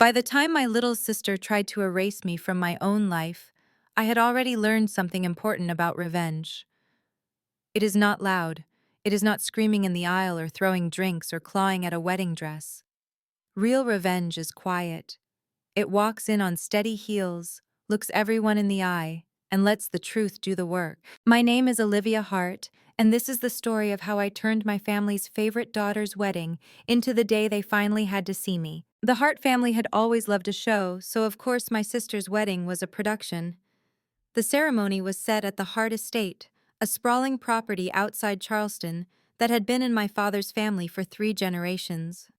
By the time my little sister tried to erase me from my own life, I had already learned something important about revenge. It is not loud. It is not screaming in the aisle or throwing drinks or clawing at a wedding dress. Real revenge is quiet. It walks in on steady heels, looks everyone in the eye, and lets the truth do the work. My name is Olivia Hart, and this is the story of how I turned my family's favorite daughter's wedding into the day they finally had to see me. The Hart family had always loved a show, so of course my sister's wedding was a production. The ceremony was set at the Hart estate, a sprawling property outside Charleston that had been in my father's family for 3 generations.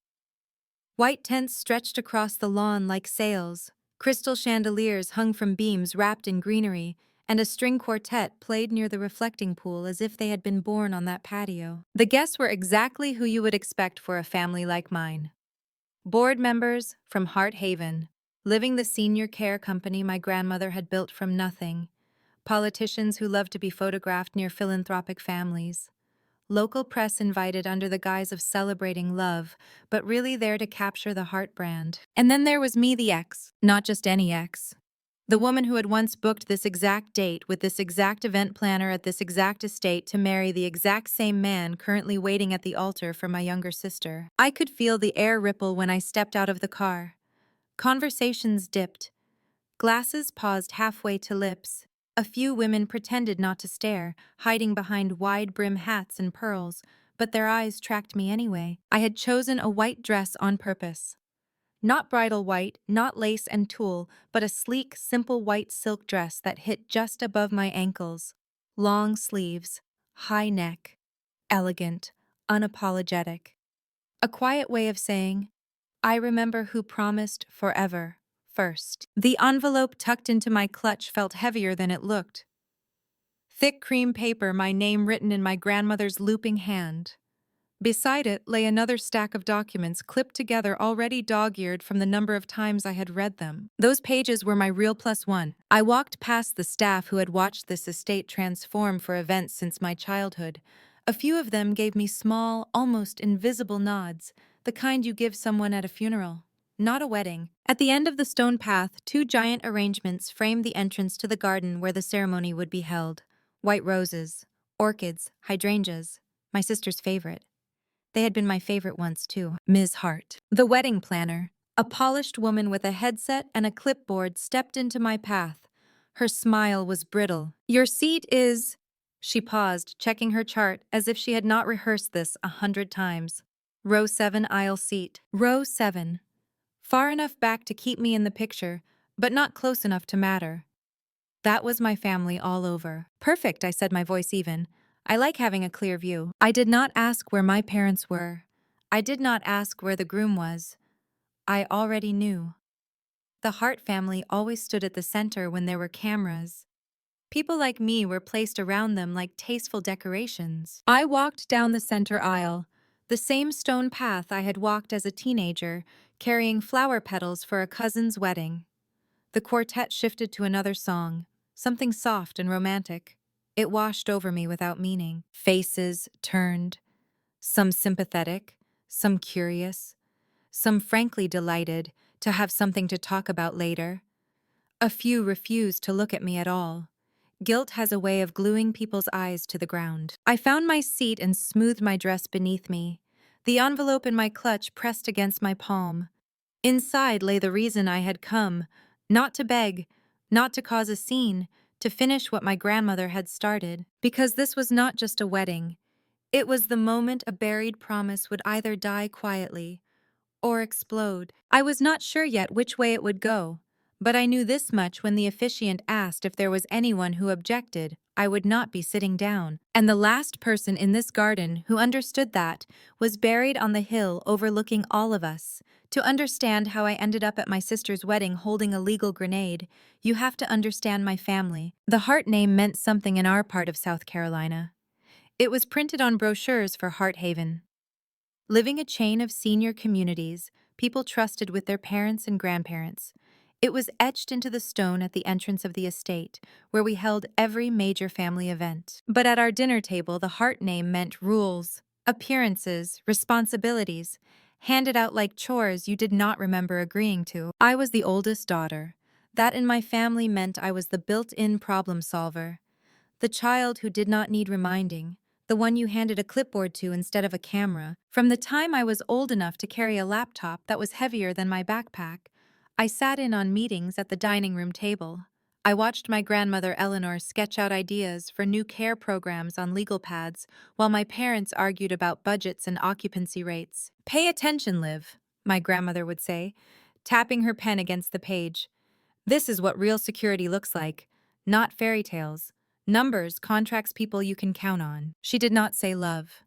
White tents stretched across the lawn like sails, crystal chandeliers hung from beams wrapped in greenery, and a string quartet played near the reflecting pool as if they had been born on that patio. The guests were exactly who you would expect for a family like mine. Board members from Hart Haven, living the senior care company my grandmother had built from nothing. Politicians who loved to be photographed near philanthropic families. Local press invited under the guise of celebrating love, but really there to capture the Hart brand. And then there was me, the ex, not just any ex. The woman who had once booked this exact date with this exact event planner at this exact estate to marry the exact same man currently waiting at the altar for my younger sister. I could feel the air ripple when I stepped out of the car. Conversations dipped. Glasses paused halfway to lips. A few women pretended not to stare, hiding behind wide-brim hats and pearls, but their eyes tracked me anyway. I had chosen a white dress on purpose. Not bridal white, not lace and tulle, but a sleek, simple white silk dress that hit just above my ankles. Long sleeves, high neck, elegant, unapologetic. A quiet way of saying, I remember who promised forever. First. The envelope tucked into my clutch felt heavier than it looked. Thick cream paper, my name written in my grandmother's looping hand. Beside it lay another stack of documents clipped together, already dog-eared from the number of times I had read them. Those pages were my real +1. I walked past the staff who had watched this estate transform for events since my childhood. A few of them gave me small, almost invisible nods, the kind you give someone at a funeral. Not a wedding. At the end of the stone path, 2 giant arrangements framed the entrance to the garden where the ceremony would be held. White roses, orchids, hydrangeas, my sister's favorite. They had been my favorite once too. Ms. Hart. The wedding planner, a polished woman with a headset and a clipboard, stepped into my path. Her smile was brittle. Your seat is... She paused, checking her chart as if she had not rehearsed this 100 times. Row 7, aisle seat. Row 7. Far enough back to keep me in the picture, but not close enough to matter. That was my family all over. Perfect, I said, my voice even. I like having a clear view. I did not ask where my parents were. I did not ask where the groom was. I already knew. The Hart family always stood at the center when there were cameras. People like me were placed around them like tasteful decorations. I walked down the center aisle, the same stone path I had walked as a teenager, carrying flower petals for a cousin's wedding. The quartet shifted to another song, something soft and romantic. It washed over me without meaning. Faces turned, some sympathetic, some curious, some frankly delighted to have something to talk about later. A few refused to look at me at all. Guilt has a way of gluing people's eyes to the ground. I found my seat and smoothed my dress beneath me, the envelope in my clutch pressed against my palm. Inside lay the reason I had come, not to beg, not to cause a scene, to finish what my grandmother had started. Because this was not just a wedding. It was the moment a buried promise would either die quietly or explode. I was not sure yet which way it would go, but I knew this much: when the officiant asked if there was anyone who objected, I would not be sitting down. And the last person in this garden who understood that was buried on the hill overlooking all of us. To understand how I ended up at my sister's wedding holding a legal grenade, you have to understand my family. The Hart name meant something in our part of South Carolina. It was printed on brochures for Hart Haven. Living a chain of senior communities, people trusted with their parents and grandparents. It was etched into the stone at the entrance of the estate, where we held every major family event. But at our dinner table, the Hart name meant rules, appearances, responsibilities, handed out like chores you did not remember agreeing to. I was the oldest daughter. That in my family meant I was the built-in problem solver. The child who did not need reminding, the one you handed a clipboard to instead of a camera. From the time I was old enough to carry a laptop that was heavier than my backpack, I sat in on meetings at the dining room table. I watched my grandmother Eleanor sketch out ideas for new care programs on legal pads while my parents argued about budgets and occupancy rates. "Pay attention, Liv," my grandmother would say, tapping her pen against the page. "This is what real security looks like, not fairy tales. Numbers, contracts, people you can count on." She did not say love.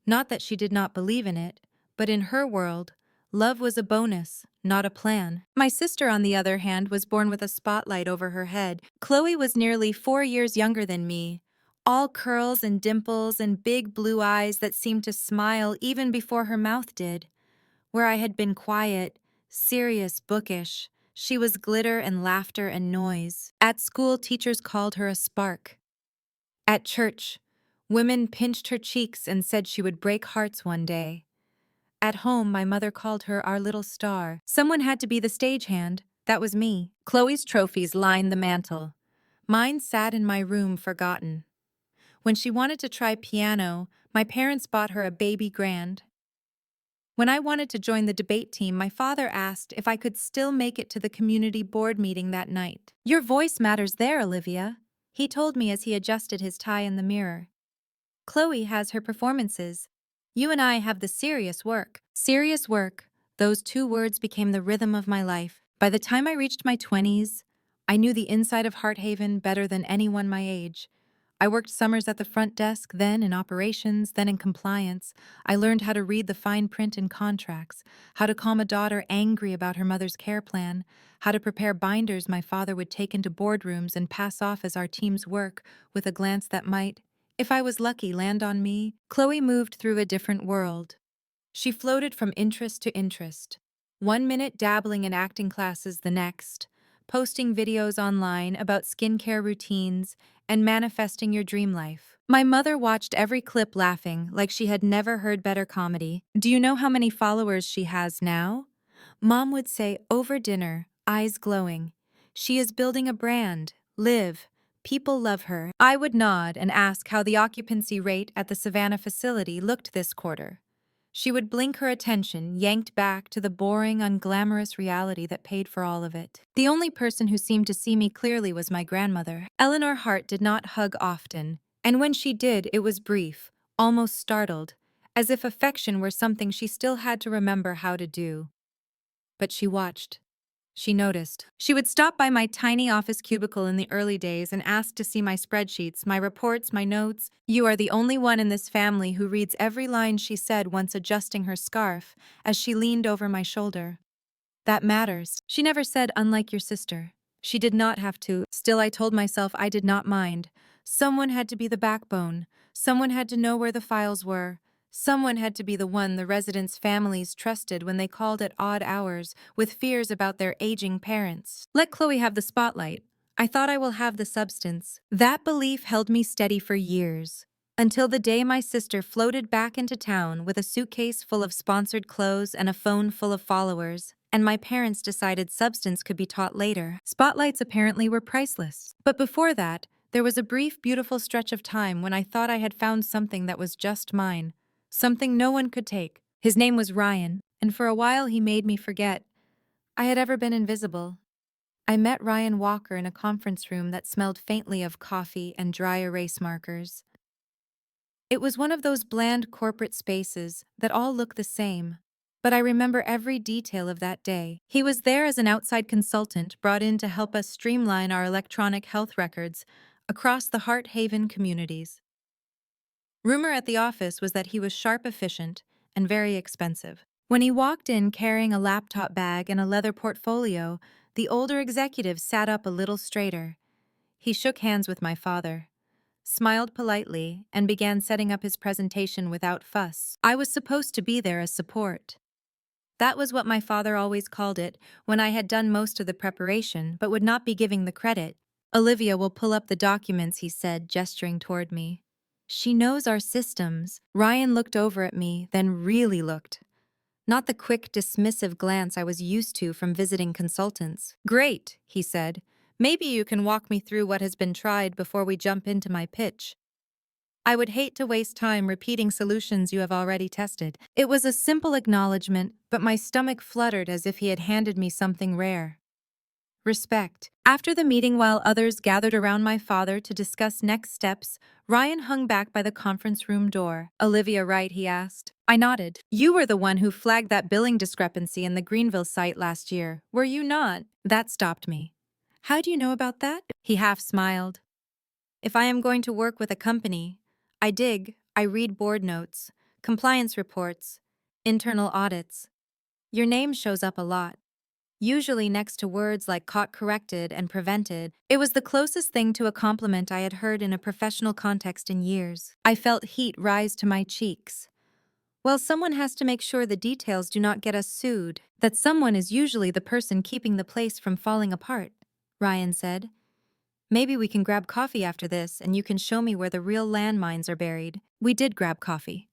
Not that she did not believe in it, but in her world, love was a bonus, not a plan. My sister, on the other hand, was born with a spotlight over her head. Chloe was nearly 4 years younger than me, all curls and dimples and big blue eyes that seemed to smile even before her mouth did. Where I had been quiet, serious, bookish, she was glitter and laughter and noise. At school, teachers called her a spark. At church, women pinched her cheeks and said she would break hearts one day. At home, my mother called her our little star. Someone had to be the stagehand. That was me. Chloe's trophies lined the mantel. Mine sat in my room, forgotten. When she wanted to try piano, my parents bought her a baby grand. When I wanted to join the debate team, my father asked if I could still make it to the community board meeting that night. "Your voice matters there, Olivia," he told me as he adjusted his tie in the mirror. "Chloe has her performances. You and I have the serious work." Serious work, those two words became the rhythm of my life. By the time I reached my 20s, I knew the inside of Hearthaven better than anyone my age. I worked summers at the front desk, then in operations, then in compliance. I learned how to read the fine print in contracts, how to calm a daughter angry about her mother's care plan, how to prepare binders my father would take into boardrooms and pass off as our team's work with a glance that might, if I was lucky, land on me. Chloe moved through a different world. She floated from interest to interest. 1 minute dabbling in acting classes, the next, posting videos online about skincare routines and manifesting your dream life. My mother watched every clip laughing like she had never heard better comedy. "Do you know how many followers she has now?" Mom would say over dinner, eyes glowing. "She is building a brand. Live. People love her." I would nod and ask how the occupancy rate at the Savannah facility looked this quarter. She would blink, her attention yanked back to the boring, unglamorous reality that paid for all of it. The only person who seemed to see me clearly was my grandmother. Eleanor Hart did not hug often, and when she did, it was brief, almost startled, as if affection were something she still had to remember how to do. But she watched. She noticed. She would stop by my tiny office cubicle in the early days and ask to see my spreadsheets, my reports, my notes. "You are the only one in this family who reads every line," she said once, adjusting her scarf as she leaned over my shoulder. "That matters." She never said, "unlike your sister." She did not have to. Still, I told myself I did not mind. Someone had to be the backbone. Someone had to know where the files were. Someone had to be the one the residents' families trusted when they called at odd hours with fears about their aging parents. Let Chloe have the spotlight. I thought I will have the substance. That belief held me steady for years, until the day my sister floated back into town with a suitcase full of sponsored clothes and a phone full of followers, and my parents decided substance could be taught later. Spotlights apparently were priceless. But before that, there was a brief, beautiful stretch of time when I thought I had found something that was just mine. Something no one could take. His name was Ryan, and for a while he made me forget I had ever been invisible. I met Ryan Walker in a conference room that smelled faintly of coffee and dry erase markers. It was one of those bland corporate spaces that all look the same, but I remember every detail of that day. He was there as an outside consultant brought in to help us streamline our electronic health records across the Hearthaven communities. Rumor at the office was that he was sharp, efficient, and very expensive. When he walked in carrying a laptop bag and a leather portfolio, the older executive sat up a little straighter. He shook hands with my father, smiled politely, and began setting up his presentation without fuss. I was supposed to be there as support. That was what my father always called it when I had done most of the preparation but would not be giving the credit. "Olivia will pull up the documents," he said, gesturing toward me. "She knows our systems." Ryan looked over at me, then really looked. not the quick, dismissive glance I was used to from visiting consultants. "Great," he said. "Maybe you can walk me through what has been tried before we jump into my pitch. I would hate to waste time repeating solutions you have already tested." It was a simple acknowledgement, but my stomach fluttered as if he had handed me something rare. Respect. After the meeting, while others gathered around my father to discuss next steps, Ryan hung back by the conference room door. "Olivia Wright?" he asked. I nodded. "You were the one who flagged that billing discrepancy in the Greenville site last year, were you not?" That stopped me. "How do you know about that?" He half smiled. "If I am going to work with a company, I read board notes, compliance reports, internal audits. Your name shows up a lot. Usually next to words like caught, corrected, and prevented." It was the closest thing to a compliment I had heard in a professional context in years. I felt heat rise to my cheeks. Well, someone has to make sure the details do not get us sued. "That someone is usually the person keeping the place from falling apart," Ryan said. "Maybe we can grab coffee after this and you can show me where the real landmines are buried." We did grab coffee.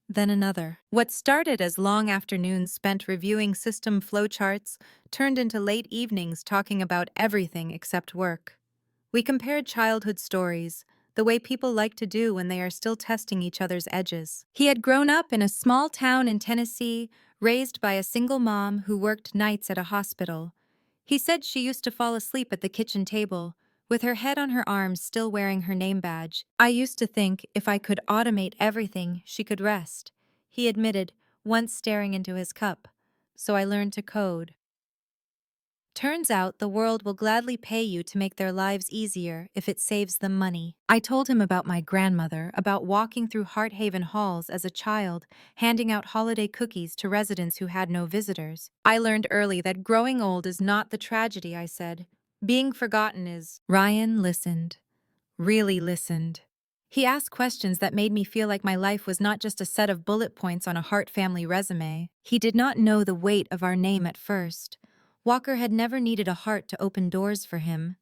Then another. What started as long afternoons spent reviewing system flowcharts turned into late evenings talking about everything except work. We compared childhood stories, the way people like to do when they are still testing each other's edges. He had grown up in a small town in Tennessee, raised by a single mom who worked nights at a hospital. He said she used to fall asleep at the kitchen table, with her head on her arms still wearing her name badge. "I used to think if I could automate everything, she could rest," he admitted, once staring into his cup. "So I learned to code." Turns out the world will gladly pay you to make their lives easier if it saves them money. I told him about my grandmother, about walking through Hearthaven halls as a child, handing out holiday cookies to residents who had no visitors. "I learned early that growing old is not the tragedy," I said. "Being forgotten is." Ryan listened. Really listened. He asked questions that made me feel like my life was not just a set of bullet points on a Hart family resume. He did not know the weight of our name at first. Walker had never needed a heart to open doors for him.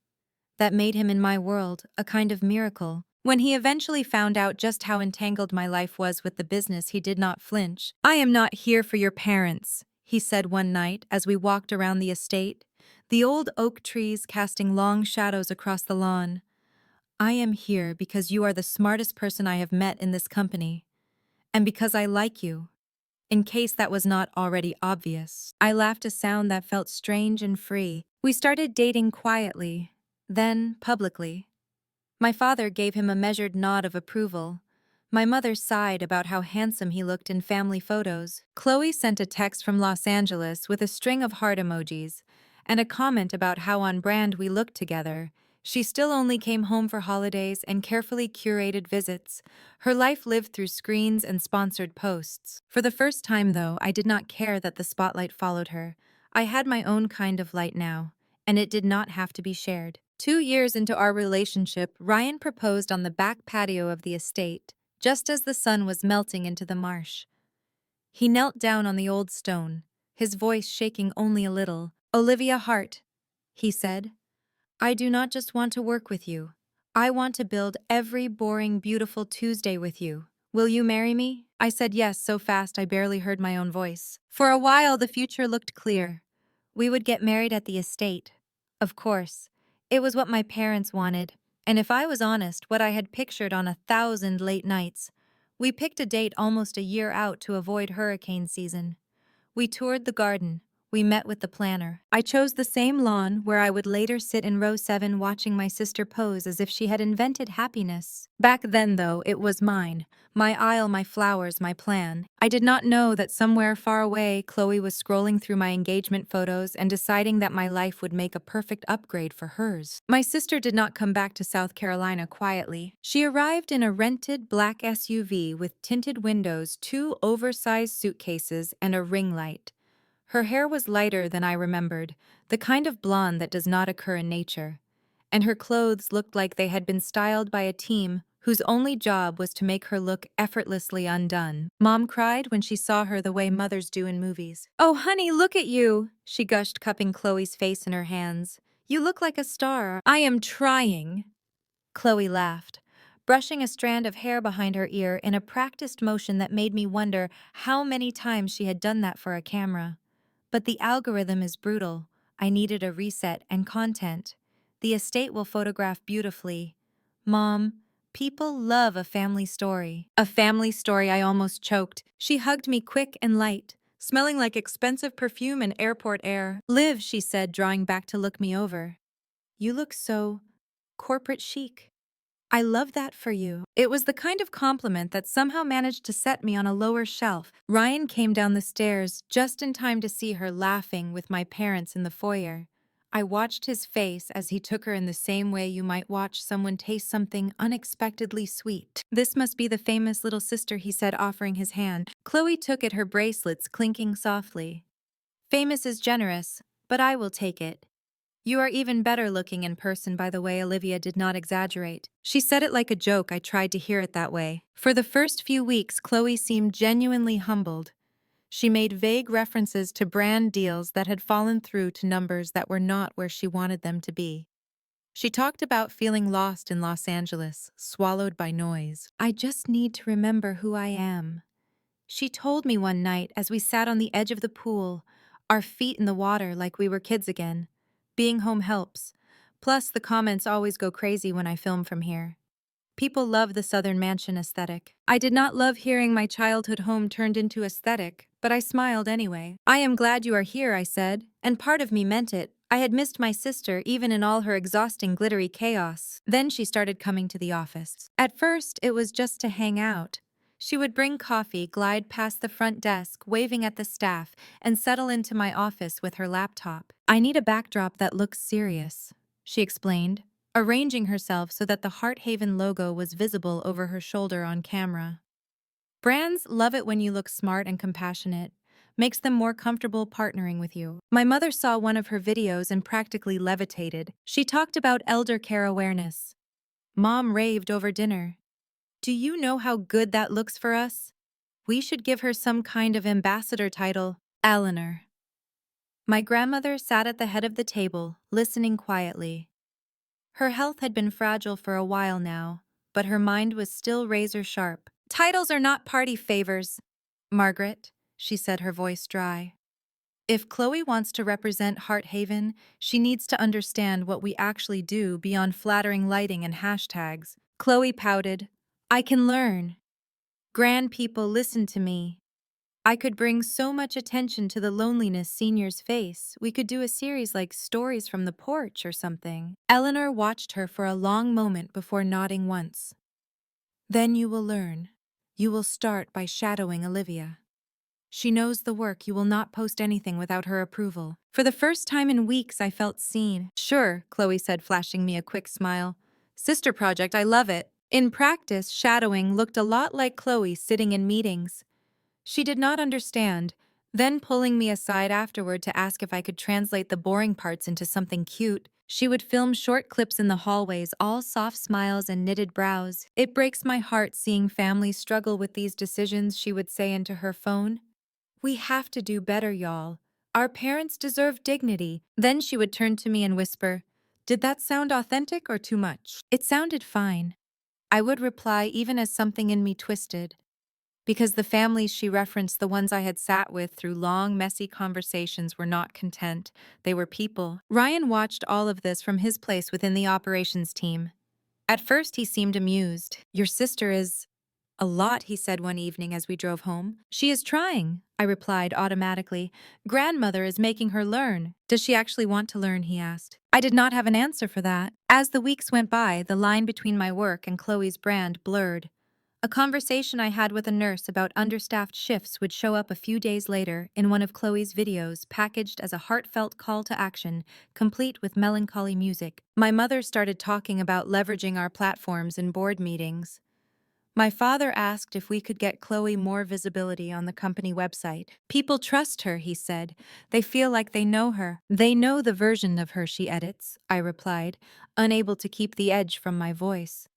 That made him in my world a kind of miracle. When he eventually found out just how entangled my life was with the business, he did not flinch. "I am not here for your parents," he said one night as we walked around the estate, the old oak trees casting long shadows across the lawn. "I am here because you are the smartest person I have met in this company, and because I like you." In case that was not already obvious, I laughed, a sound that felt strange and free. We started dating quietly, then publicly. My father gave him a measured nod of approval. My mother sighed about how handsome he looked in family photos. Chloe sent a text from Los Angeles with a string of heart emojis and a comment about how on brand we looked together. She still only came home for holidays and carefully curated visits. Her life lived through screens and sponsored posts. For the first time, though, I did not care that the spotlight followed her. I had my own kind of light now, and it did not have to be shared. 2 years into our relationship, Ryan proposed on the back patio of the estate, just as the sun was melting into the marsh. He knelt down on the old stone, his voice shaking only a little. "Olivia Hart," he said, "I do not just want to work with you. I want to build every boring, beautiful Tuesday with you. Will you marry me?" I said yes so fast I barely heard my own voice. For a while, the future looked clear. We would get married at the estate. Of course. It was what my parents wanted, and if I was honest, what I had pictured on 1,000 late nights. We picked a date almost a year out to avoid hurricane season. We toured the garden. We met with the planner. I chose the same lawn where I would later sit in row 7 watching my sister pose as if she had invented happiness. Back then, though, it was mine. My aisle, my flowers, my plan. I did not know that somewhere far away, Chloe was scrolling through my engagement photos and deciding that my life would make a perfect upgrade for hers. My sister did not come back to South Carolina quietly. She arrived in a rented black SUV with tinted windows, 2 oversized suitcases, and a ring light. Her hair was lighter than I remembered, the kind of blonde that does not occur in nature. And her clothes looked like they had been styled by a team whose only job was to make her look effortlessly undone. Mom cried when she saw her the way mothers do in movies. "Oh, honey, look at you," she gushed, cupping Chloe's face in her hands. "You look like a star." "I am trying." Chloe laughed. brushing a strand of hair behind her ear in a practiced motion that made me wonder how many times she had done that for a camera. But the algorithm is brutal. I needed a reset and content. The estate will photograph beautifully. Mom, people love a family story. A family story, I almost choked. She hugged me quick and light, smelling like expensive perfume and airport air. Liv, she said, drawing back to look me over. You look so corporate chic. I love that for you. It was the kind of compliment that somehow managed to set me on a lower shelf. Ryan came down the stairs just in time to see her laughing with my parents in the foyer. I watched his face as he took her in the same way you might watch someone taste something unexpectedly sweet. This must be the famous little sister, he said, offering his hand. Chloe took it, her bracelets clinking softly. Famous is generous, but I will take it. You are even better looking in person, by the way. Olivia did not exaggerate. She said it like a joke. I tried to hear it that way. For the first few weeks, Chloe seemed genuinely humbled. She made vague references to brand deals that had fallen through to numbers that were not where she wanted them to be. She talked about feeling lost in Los Angeles, swallowed by noise. I just need to remember who I am. She told me one night as we sat on the edge of the pool, our feet in the water like we were kids again. Being home helps. Plus, the comments always go crazy when I film from here. People love the Southern mansion aesthetic. I did not love hearing my childhood home turned into aesthetic, but I smiled anyway. I am glad you are here, I said, and part of me meant it. I had missed my sister even in all her exhausting glittery chaos. Then she started coming to the office. At first, it was just to hang out. She would bring coffee, glide past the front desk, waving at the staff, and settle into my office with her laptop. I need a backdrop that looks serious, she explained, arranging herself so that the Heart Haven logo was visible over her shoulder on camera. Brands love it when you look smart and compassionate. Makes them more comfortable partnering with you. My mother saw one of her videos and practically levitated. She talked about elder care awareness. Mom raved over dinner. Do you know how good that looks for us? We should give her some kind of ambassador title. Eleanor. My grandmother sat at the head of the table, listening quietly. Her health had been fragile for a while now, but her mind was still razor sharp. Titles are not party favors, Margaret, she said, her voice dry. If Chloe wants to represent Heart Haven, she needs to understand what we actually do beyond flattering lighting and hashtags. Chloe pouted. I can learn. Grand people, listen to me. I could bring so much attention to the loneliness seniors face. We could do a series like Stories from the Porch or something. Eleanor watched her for a long moment before nodding once. Then you will learn. You will start by shadowing Olivia. She knows the work. You will not post anything without her approval. For the first time in weeks, I felt seen. Sure, Chloe said, flashing me a quick smile. Sister project, I love it. In practice, shadowing looked a lot like Chloe sitting in meetings. She did not understand, then pulling me aside afterward to ask if I could translate the boring parts into something cute. She would film short clips in the hallways, all soft smiles and knitted brows. It breaks my heart seeing families struggle with these decisions, she would say into her phone. We have to do better, y'all. Our parents deserve dignity. Then she would turn to me and whisper, did that sound authentic or too much? It sounded fine. I would reply even as something in me twisted. Because the families she referenced, the ones I had sat with through long, messy conversations, were not content. They were people. Ryan watched all of this from his place within the operations team. At first, he seemed amused. Your sister is a lot, he said one evening as we drove home. She is trying, I replied automatically. Grandmother is making her learn. Does she actually want to learn, he asked. I did not have an answer for that. As the weeks went by, the line between my work and Chloe's brand blurred. A conversation I had with a nurse about understaffed shifts would show up a few days later in one of Chloe's videos, packaged as a heartfelt call to action, complete with melancholy music. My mother started talking about leveraging our platforms in board meetings. My father asked if we could get Chloe more visibility on the company website. People trust her, he said. They feel like they know her. They know the version of her she edits, I replied, unable to keep the edge from my voice.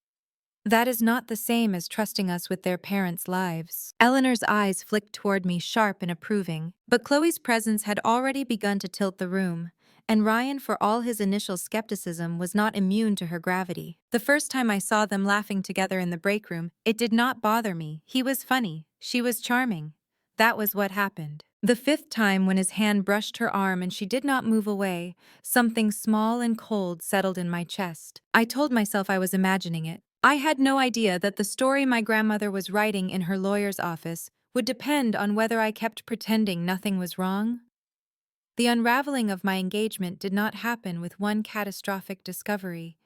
That is not the same as trusting us with their parents' lives. Eleanor's eyes flicked toward me, sharp and approving, but Chloe's presence had already begun to tilt the room. And Ryan, for all his initial skepticism, was not immune to her gravity. The first time I saw them laughing together in the break room, it did not bother me. He was funny. She was charming. That was what happened. The fifth time, when his hand brushed her arm and she did not move away, something small and cold settled in my chest. I told myself I was imagining it. I had no idea that the story my grandmother was writing in her lawyer's office would depend on whether I kept pretending nothing was wrong. The unraveling of my engagement did not happen with one catastrophic discovery.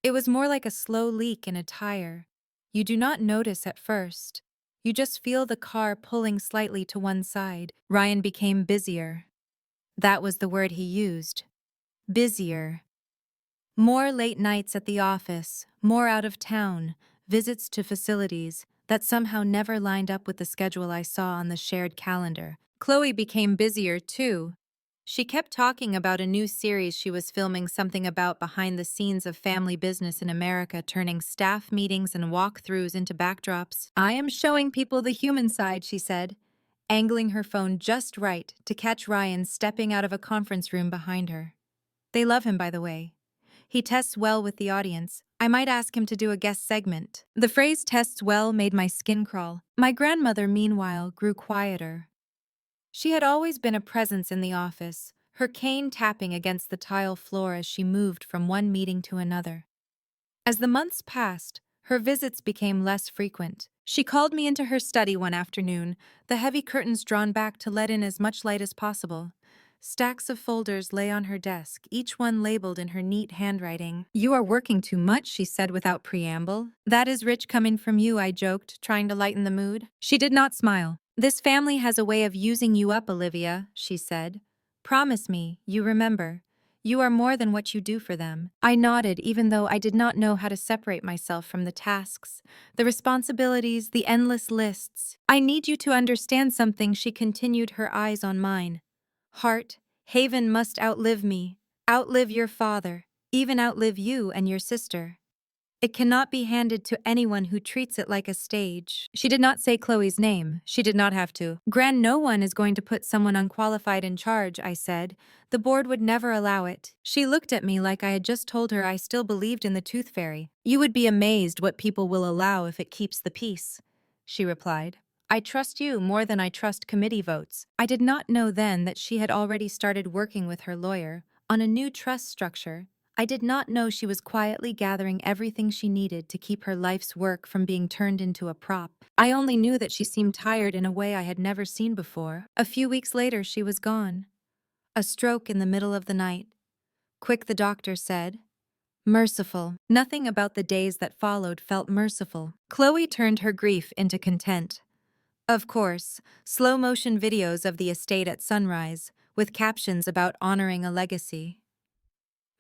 It was more like a slow leak in a tire. You do not notice at first. You just feel the car pulling slightly to one side. Ryan became busier. That was the word he used. Busier. More late nights at the office, more out of town, visits to facilities that somehow never lined up with the schedule I saw on the shared calendar. Chloe became busier too. She kept talking about a new series she was filming, something about behind the scenes of family business in America, turning staff meetings and walkthroughs into backdrops. I am showing people the human side, she said, angling her phone just right to catch Ryan stepping out of a conference room behind her. They love him, by the way. He tests well with the audience. I might ask him to do a guest segment. The phrase tests well made my skin crawl. My grandmother, meanwhile, grew quieter. She had always been a presence in the office, her cane tapping against the tile floor as she moved from one meeting to another. As the months passed, her visits became less frequent. She called me into her study one afternoon, the heavy curtains drawn back to let in as much light as possible. Stacks of folders lay on her desk, each one labeled in her neat handwriting. "You are working too much," she said without preamble. "That is rich coming from you," I joked, trying to lighten the mood. She did not smile. "This family has a way of using you up, Olivia," she said. "Promise me, you remember. You are more than what you do for them." I nodded, even though I did not know how to separate myself from the tasks, the responsibilities, the endless lists. "I need you to understand something," she continued, her eyes on mine. "Heart, Haven must outlive me, outlive your father, even outlive you and your sister. It cannot be handed to anyone who treats it like a stage." She did not say Chloe's name. She did not have to. "Gran, no one is going to put someone unqualified in charge," I said. "The board would never allow it." She looked at me like I had just told her I still believed in the tooth fairy. "You would be amazed what people will allow if it keeps the peace," she replied. "I trust you more than I trust committee votes." I did not know then that she had already started working with her lawyer on a new trust structure. I did not know she was quietly gathering everything she needed to keep her life's work from being turned into a prop. I only knew that she seemed tired in a way I had never seen before. A few weeks later, she was gone. A stroke in the middle of the night. Quick, the doctor said. Merciful. Nothing about the days that followed felt merciful. Chloe turned her grief into content. Of course, slow-motion videos of the estate at sunrise, with captions about honoring a legacy.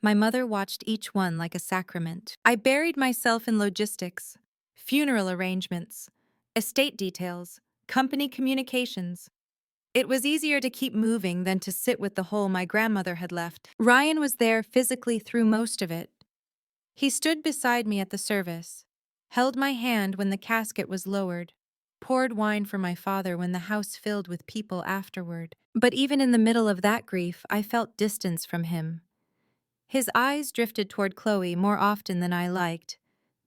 My mother watched each one like a sacrament. I buried myself in logistics, funeral arrangements, estate details, company communications. It was easier to keep moving than to sit with the hole my grandmother had left. Ryan was there physically through most of it. He stood beside me at the service, held my hand when the casket was lowered, poured wine for my father when the house filled with people afterward. But even in the middle of that grief, I felt distance from him. His eyes drifted toward Chloe more often than I liked.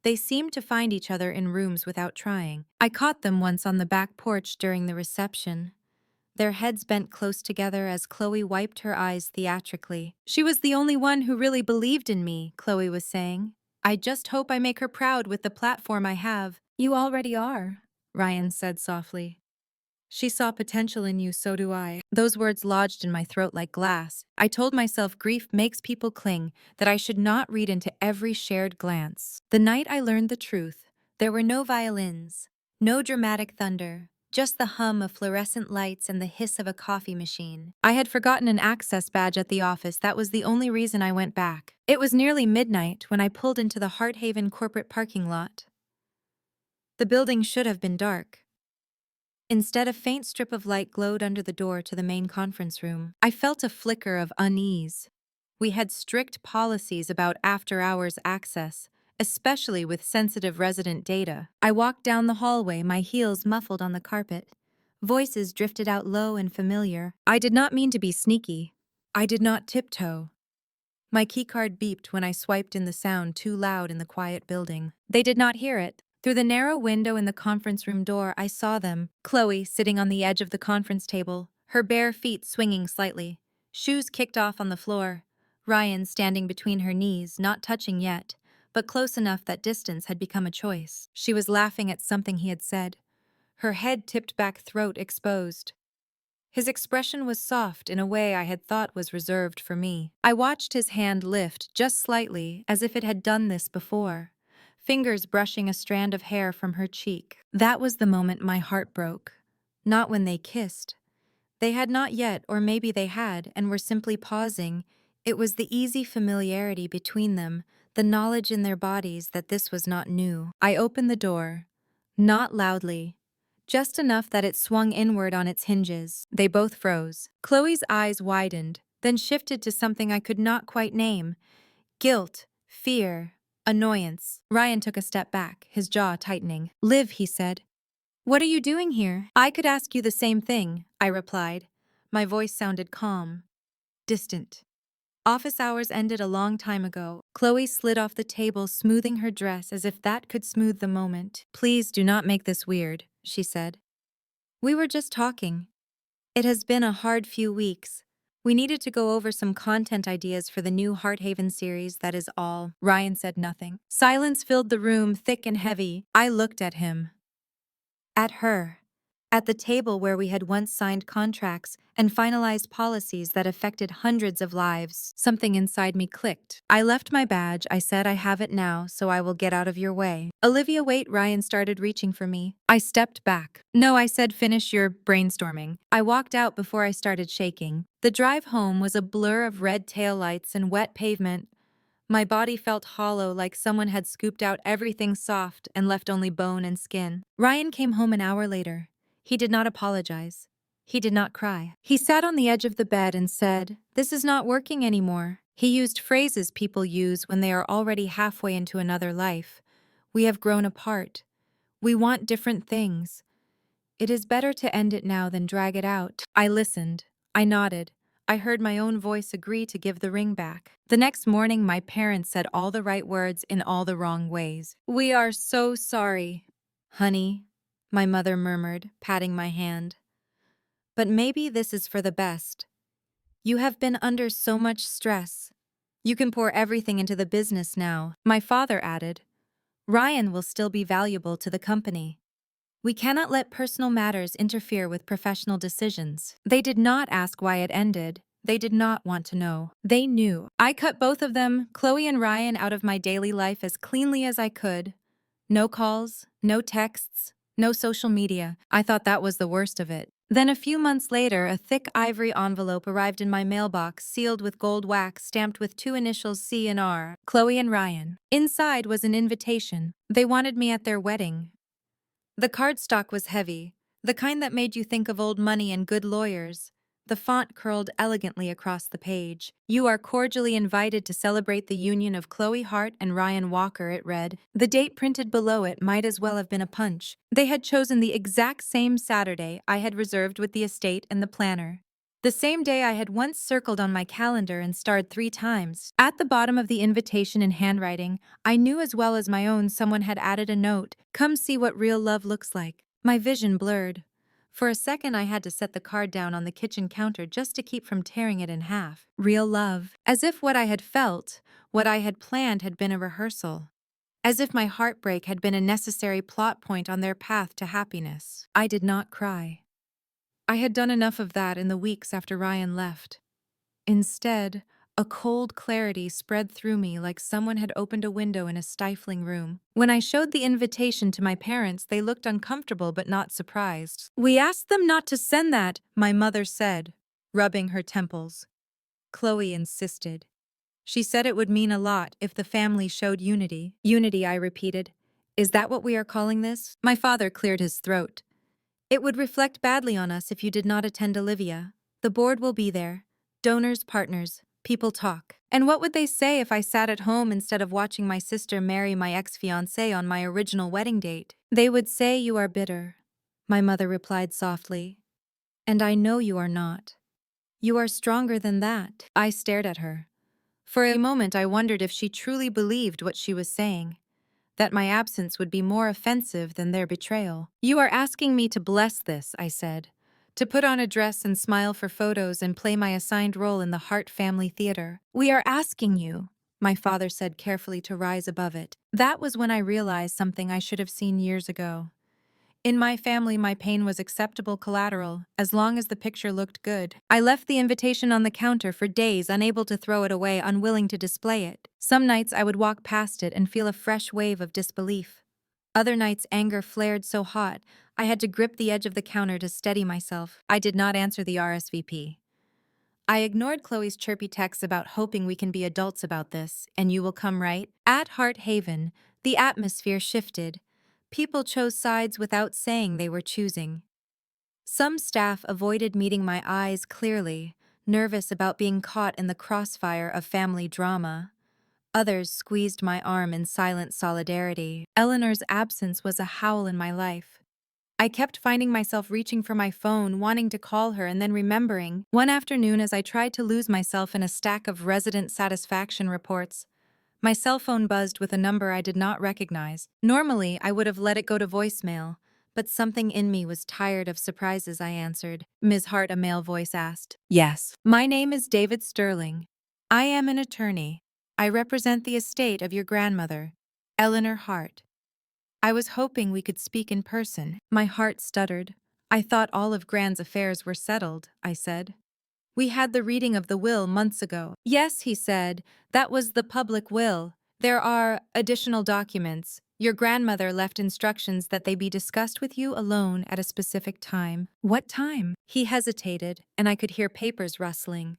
They seemed to find each other in rooms without trying. I caught them once on the back porch during the reception. Their heads bent close together as Chloe wiped her eyes theatrically. "She was the only one who really believed in me," Chloe was saying. "I just hope I make her proud with the platform I have." "You already are," Ryan said softly. "She saw potential in you, so do I." Those words lodged in my throat like glass. I told myself grief makes people cling, that I should not read into every shared glance. The night I learned the truth, there were no violins, no dramatic thunder, just the hum of fluorescent lights and the hiss of a coffee machine. I had forgotten an access badge at the office. That was the only reason I went back. It was nearly midnight when I pulled into the Hearthaven corporate parking lot. The building should have been dark. Instead, a faint strip of light glowed under the door to the main conference room. I felt a flicker of unease. We had strict policies about after-hours access, especially with sensitive resident data. I walked down the hallway, my heels muffled on the carpet. Voices drifted out low and familiar. I did not mean to be sneaky. I did not tiptoe. My keycard beeped when I swiped in the sound too loud in the quiet building. They did not hear it. Through the narrow window in the conference room door, I saw them. Chloe sitting on the edge of the conference table, her bare feet swinging slightly. Shoes kicked off on the floor. Ryan standing between her knees, not touching yet, but close enough that distance had become a choice. She was laughing at something he had said. Her head tipped back, throat exposed. His expression was soft in a way I had thought was reserved for me. I watched his hand lift just slightly, as if it had done this before, fingers brushing a strand of hair from her cheek. That was the moment my heart broke. Not when they kissed. They had not yet, or maybe they had, and were simply pausing. It was the easy familiarity between them, the knowledge in their bodies that this was not new. I opened the door. Not loudly. Just enough that it swung inward on its hinges. They both froze. Chloe's eyes widened, then shifted to something I could not quite name. Guilt, fear, annoyance. Ryan took a step back, his jaw tightening. "Liv," he said. "What are you doing here?" "I could ask you the same thing," I replied. My voice sounded calm, distant. Office hours ended a long time ago. Chloe slid off the table, smoothing her dress as if that could smooth the moment. "Please do not make this weird," she said. "We were just talking. It has been a hard few weeks. We needed to go over some content ideas for the new Hearthaven series, that is all." Ryan said nothing. Silence filled the room, thick and heavy. I looked at him. At her. At the table where we had once signed contracts and finalized policies that affected hundreds of lives. Something inside me clicked. "I left my badge," I said. "I have it now, so I will get out of your way." "Olivia, wait." Ryan started reaching for me. I stepped back. "No," I said, "finish your brainstorming." I walked out before I started shaking. The drive home was a blur of red taillights and wet pavement. My body felt hollow, like someone had scooped out everything soft and left only bone and skin. Ryan came home an hour later. He did not apologize. He did not cry. He sat on the edge of the bed and said, "This is not working anymore." He used phrases people use when they are already halfway into another life. "We have grown apart. We want different things. It is better to end it now than drag it out." I listened. I nodded. I heard my own voice agree to give the ring back. The next morning, my parents said all the right words in all the wrong ways. "We are so sorry, honey," my mother murmured, patting my hand. "But maybe this is for the best. You have been under so much stress. You can pour everything into the business now." My father added, "Ryan will still be valuable to the company. We cannot let personal matters interfere with professional decisions." They did not ask why it ended. They did not want to know. They knew. I cut both of them, Chloe and Ryan, out of my daily life as cleanly as I could. No calls, no texts, no social media. I thought that was the worst of it. Then a few months later, a thick ivory envelope arrived in my mailbox, sealed with gold wax, stamped with 2 initials, C and R, Chloe and Ryan. Inside was an invitation. They wanted me at their wedding. The cardstock was heavy, the kind that made you think of old money and good lawyers. The font curled elegantly across the page. "You are cordially invited to celebrate the union of Chloe Hart and Ryan Walker," it read. The date printed below it might as well have been a punch. They had chosen the exact same Saturday I had reserved with the estate and the planner. The same day I had once circled on my calendar and starred 3 times. At the bottom of the invitation in handwriting, I knew as well as my own, someone had added a note, "Come see what real love looks like." My vision blurred. For a second I had to set the card down on the kitchen counter just to keep from tearing it in half. Real love. As if what I had felt, what I had planned, had been a rehearsal. As if my heartbreak had been a necessary plot point on their path to happiness. I did not cry. I had done enough of that in the weeks after Ryan left. Instead, a cold clarity spread through me, like someone had opened a window in a stifling room. When I showed the invitation to my parents, they looked uncomfortable but not surprised. "We asked them not to send that," my mother said, rubbing her temples. Chloe insisted. She said it would mean a lot if the family showed unity. "Unity," I repeated. "Is that what we are calling this?" My father cleared his throat. "It would reflect badly on us if you did not attend, Olivia. The board will be there. Donors, partners, people talk. And what would they say if I sat at home instead of watching my sister marry my ex-fiancé on my original wedding date?" "They would say you are bitter," my mother replied softly. "And I know you are not. You are stronger than that." I stared at her. For a moment, I wondered if she truly believed what she was saying, that my absence would be more offensive than their betrayal. "You are asking me to bless this," I said. "To put on a dress and smile for photos and play my assigned role in the Hart family theater. We are asking you," my father said carefully to rise above it. That was when I realized something I should have seen years ago. In my family, my pain was acceptable collateral, as long as the picture looked good. I left the invitation on the counter for days, unable to throw it away, unwilling to display it. Some nights I would walk past it and feel a fresh wave of disbelief. Other nights anger flared so hot, I had to grip the edge of the counter to steady myself. I did not answer the RSVP. I ignored Chloe's chirpy texts about hoping we can be adults about this, and you will come, right? At Heart Haven, the atmosphere shifted. People chose sides without saying they were choosing. Some staff avoided meeting my eyes clearly, nervous about being caught in the crossfire of family drama. Others squeezed my arm in silent solidarity. Eleanor's absence was a howl in my life. I kept finding myself reaching for my phone, wanting to call her, and then remembering. One afternoon, as I tried to lose myself in a stack of resident satisfaction reports, my cell phone buzzed with a number I did not recognize. Normally, I would have let it go to voicemail, but something in me was tired of surprises. I answered. "Ms. Hart," a male voice asked. "Yes." "My name is David Sterling. I am an attorney. I represent the estate of your grandmother, Eleanor Hart. I was hoping we could speak in person." My heart stuttered. "I thought all of Gran's affairs were settled," I said. "We had the reading of the will months ago." "Yes," he said, "that was the public will. There are additional documents. Your grandmother left instructions that they be discussed with you alone at a specific time." "What time?" He hesitated, and I could hear papers rustling.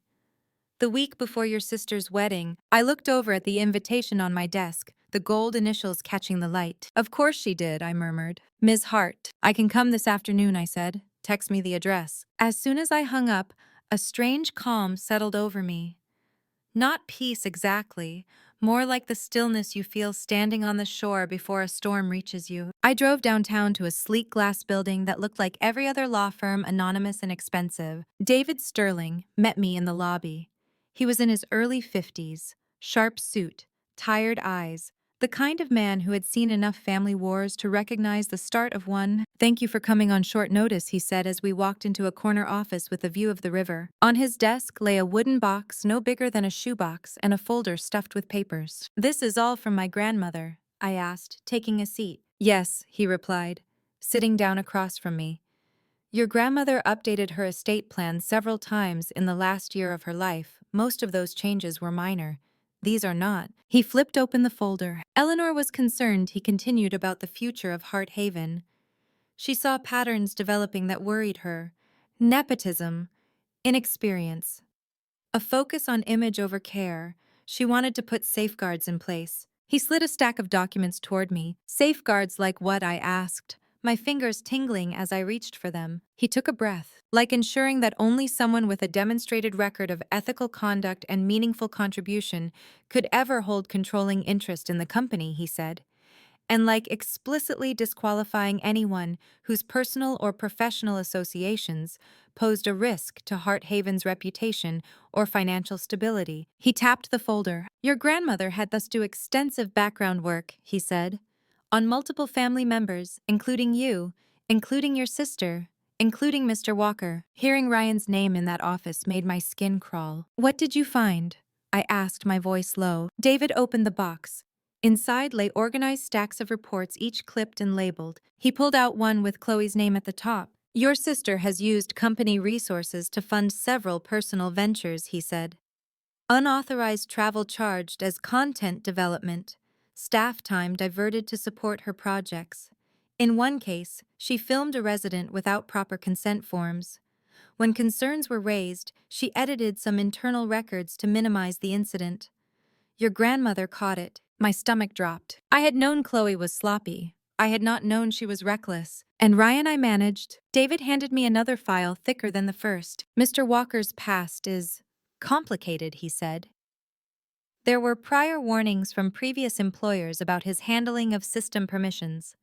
"The week before your sister's wedding." I looked over at the invitation on my desk, the gold initials catching the light. "Of course she did," I murmured. "Ms. Hart." "I can come this afternoon," I said. "Text me the address." As soon as I hung up, a strange calm settled over me. Not peace exactly, more like the stillness you feel standing on the shore before a storm reaches you. I drove downtown to a sleek glass building that looked like every other law firm, anonymous and expensive. David Sterling met me in the lobby. He was in his early 50s, sharp suit, tired eyes, the kind of man who had seen enough family wars to recognize the start of one. "Thank you for coming on short notice," he said as we walked into a corner office with a view of the river. On his desk lay a wooden box no bigger than a shoebox and a folder stuffed with papers. "This is all from my grandmother?" I asked, taking a seat. "Yes," he replied, sitting down across from me. "Your grandmother updated her estate plan several times in the last year of her life. Most of those changes were minor. These are not." He flipped open the folder. Eleanor was concerned, he continued, about the future of Hart Haven. She saw patterns developing that worried her. Nepotism, inexperience, a focus on image over care. She wanted to put safeguards in place. He slid a stack of documents toward me. "Safeguards like what?" I asked, my fingers tingling as I reached for them. He took a breath. "Like ensuring that only someone with a demonstrated record of ethical conduct and meaningful contribution could ever hold controlling interest in the company," he said. "And like explicitly disqualifying anyone whose personal or professional associations posed a risk to Hart Haven's reputation or financial stability." He tapped the folder. "Your grandmother had thus do extensive background work," he said, "on multiple family members, including you, including your sister, including Mr. Walker." Hearing Ryan's name in that office made my skin crawl. "What did you find?" I asked, my voice low. David opened the box. Inside lay organized stacks of reports, each clipped and labeled. He pulled out one with Chloe's name at the top. "Your sister has used company resources to fund several personal ventures," he said. "Unauthorized travel charged as content development. Staff time diverted to support her projects. In one case, she filmed a resident without proper consent forms. When concerns were raised, she edited some internal records to minimize the incident. Your grandmother caught it." My stomach dropped. I had known Chloe was sloppy. I had not known she was reckless. "And Ryan I managed." David handed me another file thicker than the first. "Mr. Walker's past is complicated," he said. There were prior warnings from previous employers about his handling of system permissions.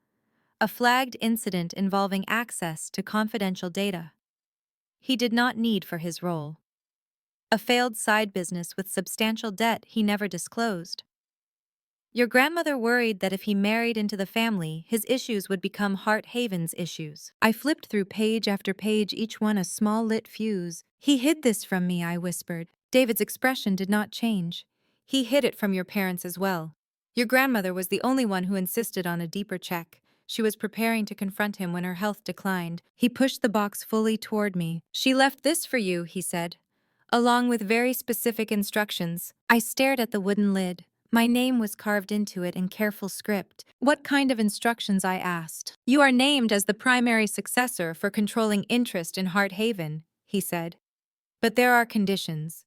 A flagged incident involving access to confidential data. He did not need for his role. a failed side business with substantial debt he never disclosed. Your grandmother worried that if he married into the family, his issues would become Hart Haven's issues. I flipped through page after page, each one a small lit fuse. He hid this from me, I whispered. David's expression did not change. He hid it from your parents as well. Your grandmother was the only one who insisted on a deeper check. She was preparing to confront him when her health declined. He pushed the box fully toward me. She left this for you, he said, along with very specific instructions. I stared at the wooden lid. My name was carved into it in careful script. What kind of instructions, I asked. You are named as the primary successor for controlling interest in Hart Haven, he said. But there are conditions.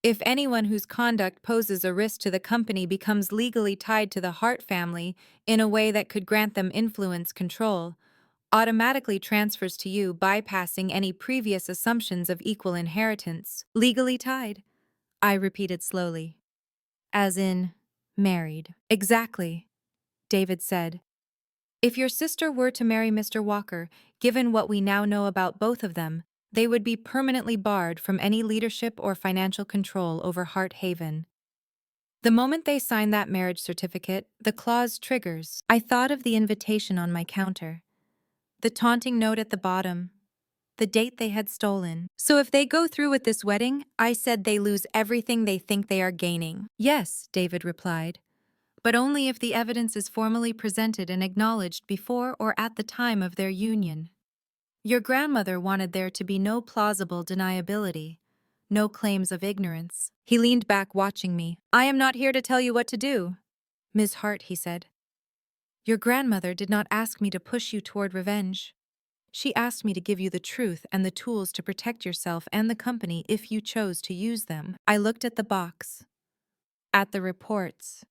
If anyone whose conduct poses a risk to the company becomes legally tied to the Hart family in a way that could grant them influence control, automatically transfers to you, bypassing any previous assumptions of equal inheritance. Legally tied, I repeated slowly. As in, married. Exactly, David said. If your sister were to marry Mr. Walker, given what we now know about both of them, they would be permanently barred from any leadership or financial control over Hart Haven. The moment they sign that marriage certificate, the clause triggers. I thought of the invitation on my counter, the taunting note at the bottom, the date they had stolen. So if they go through with this wedding, I said, they lose everything they think they are gaining. Yes, David replied, but only if the evidence is formally presented and acknowledged before or at the time of their union. Your grandmother wanted there to be no plausible deniability, no claims of ignorance. He leaned back, watching me. I am not here to tell you what to do, Ms. Hart, he said. Your grandmother did not ask me to push you toward revenge. She asked me to give you the truth and the tools to protect yourself and the company if you chose to use them. I looked at the box, at the reports,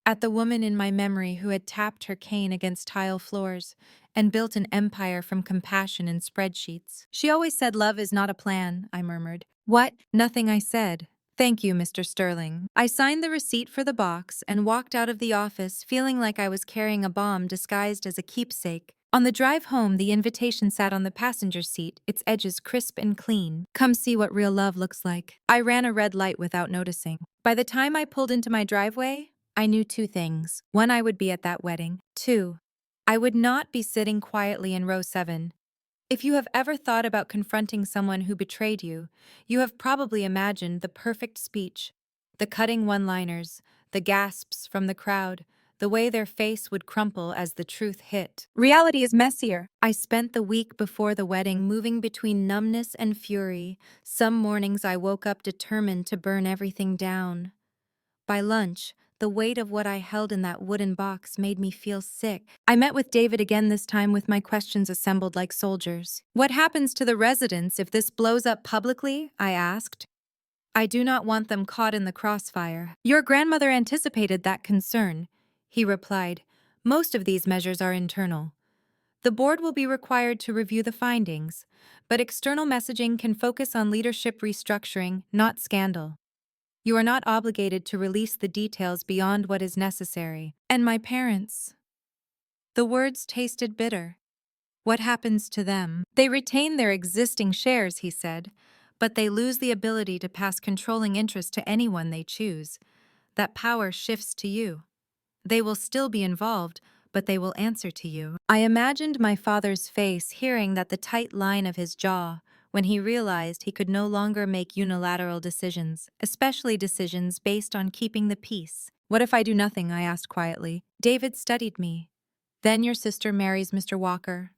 at the woman in my memory who had tapped her cane against tile floors and built an empire from compassion and spreadsheets. She always said love is not a plan, I murmured. What? Nothing, I said. Thank you, Mr. Sterling. I signed the receipt for the box and walked out of the office feeling like I was carrying a bomb disguised as a keepsake. On the drive home, the invitation sat on the passenger seat, its edges crisp and clean. Come see what real love looks like. I ran a red light without noticing. By the time I pulled into my driveway, I knew two things. One, I would be at that wedding. Two, I would not be sitting quietly in row 7. If you have ever thought about confronting someone who betrayed you, you have probably imagined the perfect speech, the cutting one-liners, the gasps from the crowd, the way their face would crumple as the truth hit. Reality is messier. I spent the week before the wedding moving between numbness and fury. Some mornings I woke up determined to burn everything down. By lunch, the weight of what I held in that wooden box made me feel sick. I met with David again, this time with my questions assembled like soldiers. What happens to the residents if this blows up publicly? I asked. I do not want them caught in the crossfire. Your grandmother anticipated that concern, he replied. Most of these measures are internal. The board will be required to review the findings, but external messaging can focus on leadership restructuring, not scandal. You are not obligated to release the details beyond what is necessary. And my parents? The words tasted bitter. What happens to them? They retain their existing shares, he said, but they lose the ability to pass controlling interest to anyone they choose. That power shifts to you. They will still be involved, but they will answer to you. I imagined my father's face hearing that, the tight line of his jaw, when he realized he could no longer make unilateral decisions, especially decisions based on keeping the peace. What if I do nothing? I asked quietly. David studied me. Then your sister marries Mr. Walker.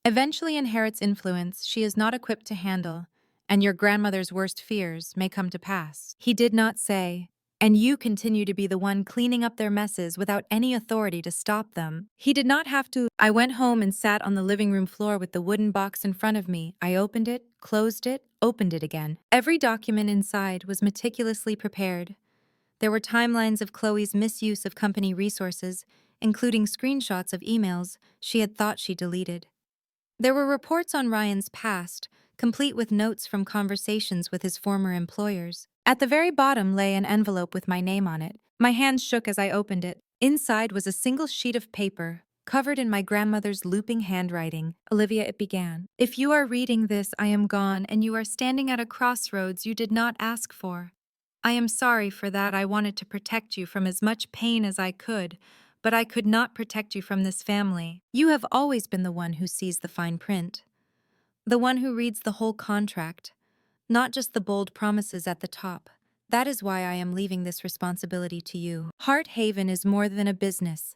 Eventually inherits influence she is not equipped to handle, and your grandmother's worst fears may come to pass. He did not say, and you continue to be the one cleaning up their messes without any authority to stop them. He did not have to. I went home and sat on the living room floor with the wooden box in front of me. I opened it, closed it, opened it again. Every document inside was meticulously prepared. There were timelines of Chloe's misuse of company resources, including screenshots of emails she had thought she deleted. There were reports on Ryan's past, complete with notes from conversations with his former employers. At the very bottom lay an envelope with my name on it. My hands shook as I opened it. Inside was a single sheet of paper, covered in my grandmother's looping handwriting. Olivia, it began. If you are reading this, I am gone, and you are standing at a crossroads you did not ask for. I am sorry for that. I wanted to protect you from as much pain as I could, but I could not protect you from this family. You have always been the one who sees the fine print, the one who reads the whole contract, not just the bold promises at the top. That is why I am leaving this responsibility to you. Heart Haven is more than a business.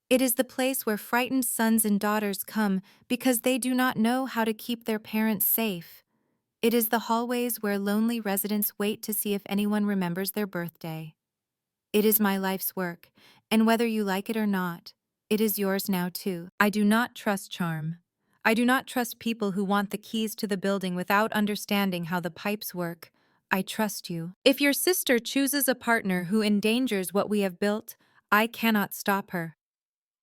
It is the place where frightened sons and daughters come because they do not know how to keep their parents safe. It is the hallways where lonely residents wait to see if anyone remembers their birthday. It is my life's work, and whether you like it or not, it is yours now too. I do not trust charm. I do not trust people who want the keys to the building without understanding how the pipes work. I trust you. If your sister chooses a partner who endangers what we have built, I cannot stop her.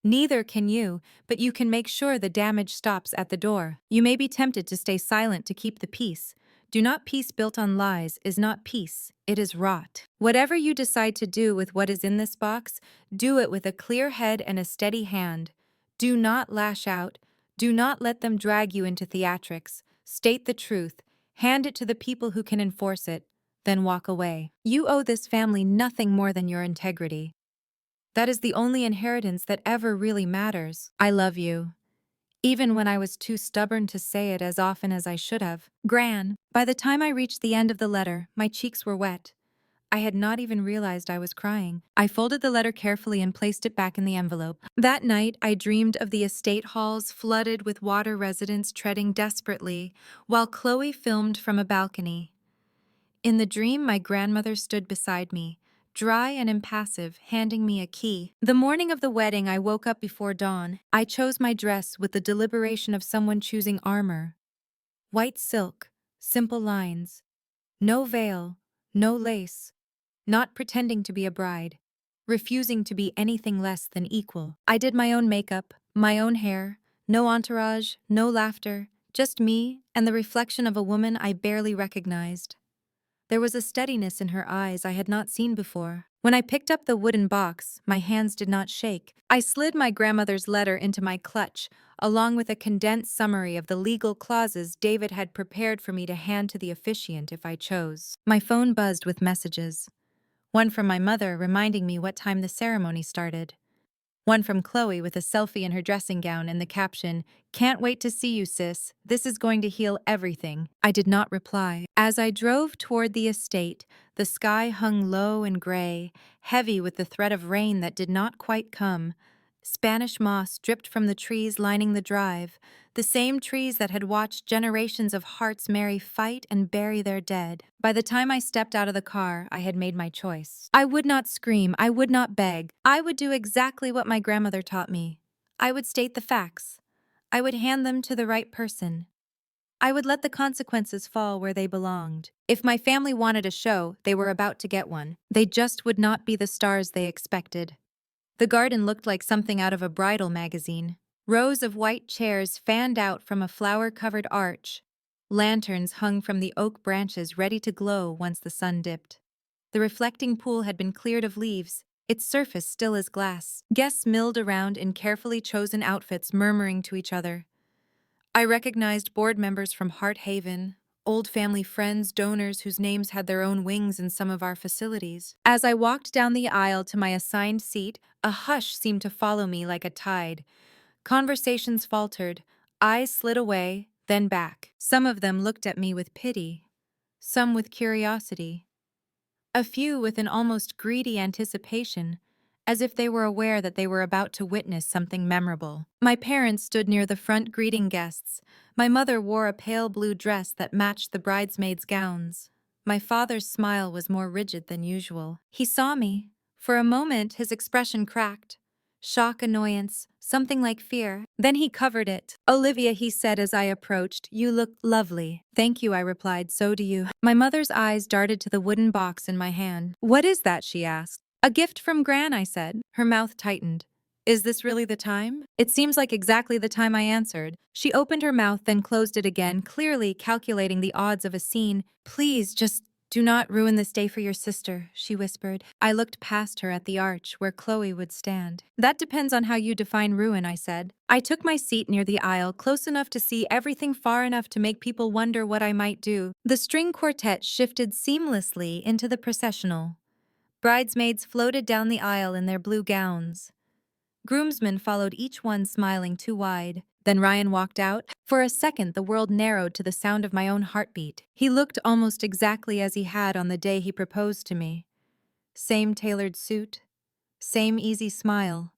Neither can you, but you can make sure the damage stops at the door. You may be tempted to stay silent to keep the peace. Do not peace built on lies is not peace, it is rot. Whatever you decide to do with what is in this box, do it with a clear head and a steady hand. Do not lash out. Do not let them drag you into theatrics. State the truth. Hand it to the people who can enforce it. Then walk away. You owe this family nothing more than your integrity. That is the only inheritance that ever really matters. I love you. Even when I was too stubborn to say it as often as I should have. Gran. By the time I reached the end of the letter, my cheeks were wet. I had not even realized I was crying. I folded the letter carefully and placed it back in the envelope. That night, I dreamed of the estate halls flooded with water residents treading desperately, while Chloe filmed from a balcony. In the dream, my grandmother stood beside me, dry and impassive, handing me a key. The morning of the wedding, I woke up before dawn. I chose my dress with the deliberation of someone choosing armor. White silk, simple lines. No veil, no lace. Not pretending to be a bride. Refusing to be anything less than equal. I did my own makeup, my own hair. No entourage, no laughter. Just me and the reflection of a woman I barely recognized. There was a steadiness in her eyes I had not seen before. When I picked up the wooden box, my hands did not shake. I slid my grandmother's letter into my clutch, along with a condensed summary of the legal clauses David had prepared for me to hand to the officiant if I chose. My phone buzzed with messages. One from my mother reminding me what time the ceremony started. One from Chloe with a selfie in her dressing gown and the caption, "Can't wait to see you, sis. This is going to heal everything." I did not reply. As I drove toward the estate, the sky hung low and gray, heavy with the threat of rain that did not quite come. Spanish moss dripped from the trees lining the drive, the same trees that had watched generations of hearts marry, fight, and bury their dead. By the time I stepped out of the car, I had made my choice. I would not scream, I would not beg. I would do exactly what my grandmother taught me. I would state the facts. I would hand them to the right person. I would let the consequences fall where they belonged. If my family wanted a show, they were about to get one. They just would not be the stars they expected. The garden looked like something out of a bridal magazine. Rows of white chairs fanned out from a flower-covered arch. Lanterns hung from the oak branches ready to glow once the sun dipped. The reflecting pool had been cleared of leaves, its surface still as glass. Guests milled around in carefully chosen outfits, murmuring to each other. I recognized board members from Heart Haven, old family friends, donors whose names had their own wings in some of our facilities. As I walked down the aisle to my assigned seat, a hush seemed to follow me like a tide. Conversations faltered, eyes slid away, then back. Some of them looked at me with pity, some with curiosity, a few with an almost greedy anticipation, as if they were aware that they were about to witness something memorable. My parents stood near the front greeting guests. My mother wore a pale blue dress that matched the bridesmaids' gowns. My father's smile was more rigid than usual. He saw me. For a moment, his expression cracked. Shock, annoyance, something like fear. Then he covered it. "Olivia," he said as I approached, "you look lovely." "Thank you," I replied, "so do you." My mother's eyes darted to the wooden box in my hand. "What is that?" she asked. "A gift from Gran," I said. Her mouth tightened. "Is this really the time?" "It seems like exactly the time," I answered. She opened her mouth, then closed it again, clearly calculating the odds of a scene. "Please, just "Do not ruin this day for your sister," she whispered. I looked past her at the arch where Chloe would stand. "That depends on how you define ruin," I said. I took my seat near the aisle, close enough to see everything, far enough to make people wonder what I might do. The string quartet shifted seamlessly into the processional. Bridesmaids floated down the aisle in their blue gowns. Groomsmen followed, each one smiling too wide. Then Ryan walked out. For a second, the world narrowed to the sound of my own heartbeat. He looked almost exactly as he had on the day he proposed to me. Same tailored suit, same easy smile.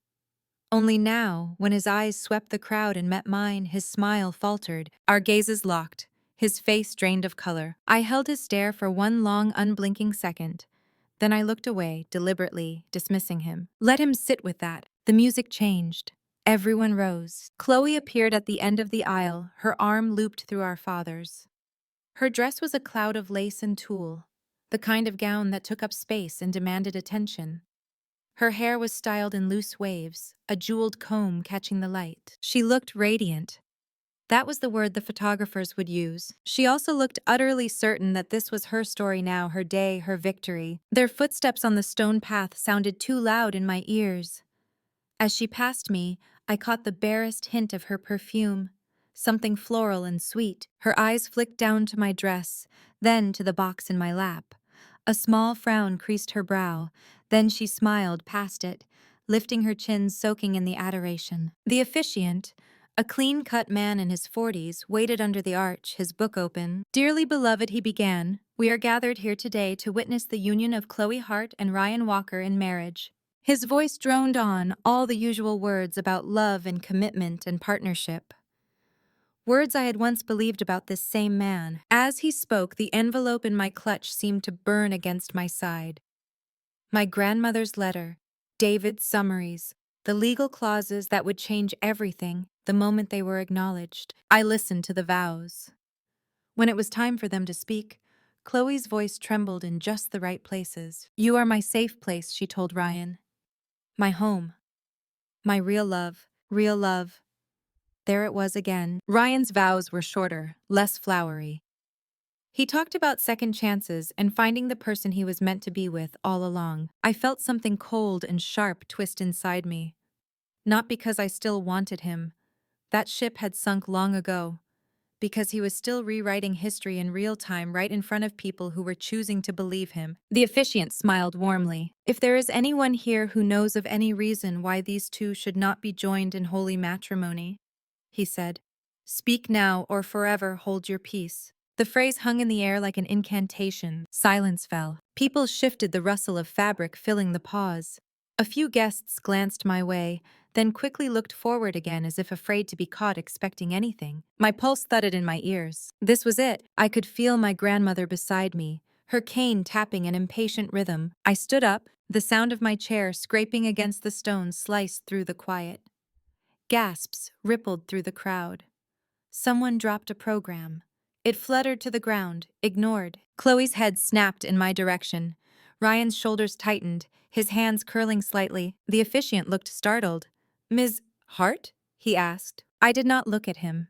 Only now, when his eyes swept the crowd and met mine, his smile faltered. Our gazes locked, his face drained of color. I held his stare for one long, unblinking second. Then I looked away, deliberately dismissing him. Let him sit with that. The music changed. Everyone rose. Chloe appeared at the end of the aisle, her arm looped through our father's. Her dress was a cloud of lace and tulle, the kind of gown that took up space and demanded attention. Her hair was styled in loose waves, a jeweled comb catching the light. She looked radiant. That was the word the photographers would use. She also looked utterly certain that this was her story now, her day, her victory. Their footsteps on the stone path sounded too loud in my ears. As she passed me, I caught the barest hint of her perfume, something floral and sweet. Her eyes flicked down to my dress, then to the box in my lap. A small frown creased her brow, then she smiled past it, lifting her chin, soaking in the adoration. The officiant, a clean-cut man in his 40s, waited under the arch, his book open. "Dearly beloved," he began, "we are gathered here today to witness the union of Chloe Hart and Ryan Walker in marriage." His voice droned on, all the usual words about love and commitment and partnership. Words I had once believed about this same man. As he spoke, the envelope in my clutch seemed to burn against my side. My grandmother's letter, David's summaries, the legal clauses that would change everything the moment they were acknowledged. I listened to the vows. When it was time for them to speak, Chloe's voice trembled in just the right places. "You are my safe place," she told Ryan. "My home. My real love. Real love." There it was again. Ryan's vows were shorter, less flowery. He talked about second chances and finding the person he was meant to be with all along. I felt something cold and sharp twist inside me. Not because I still wanted him. That ship had sunk long ago. Because he was still rewriting history in real time right in front of people who were choosing to believe him. The officiant smiled warmly. "If there is anyone here who knows of any reason why these two should not be joined in holy matrimony," he said, "speak now or forever hold your peace." The phrase hung in the air like an incantation. Silence fell. People shifted, the rustle of fabric filling the pause. A few guests glanced my way, then quickly looked forward again as if afraid to be caught expecting anything. My pulse thudded in my ears. This was it. I could feel my grandmother beside me, her cane tapping an impatient rhythm. I stood up, the sound of my chair scraping against the stones sliced through the quiet. Gasps rippled through the crowd. Someone dropped a program. It fluttered to the ground, ignored. Chloe's head snapped in my direction. Ryan's shoulders tightened, his hands curling slightly. The officiant looked startled. "Ms. Hart?" he asked. I did not look at him.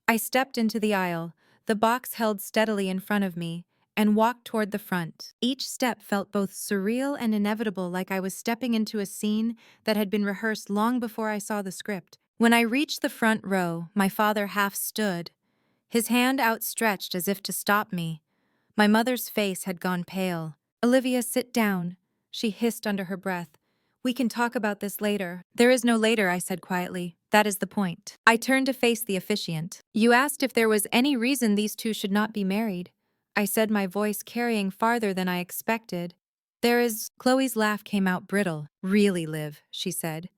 I stepped into the aisle, the box held steadily in front of me, and walked toward the front. Each step felt both surreal and inevitable, like I was stepping into a scene that had been rehearsed long before I saw the script. When I reached the front row, my father half stood, his hand outstretched as if to stop me. My mother's face had gone pale. "Olivia, sit down," she hissed under her breath. "We can talk about this later." "There is no later," I said quietly. "That is the point." I turned to face the officiant. "You asked if there was any reason these two should not be married," I said, my voice carrying farther than I expected. "There is—" Chloe's laugh came out brittle. "Really, Liv," she said.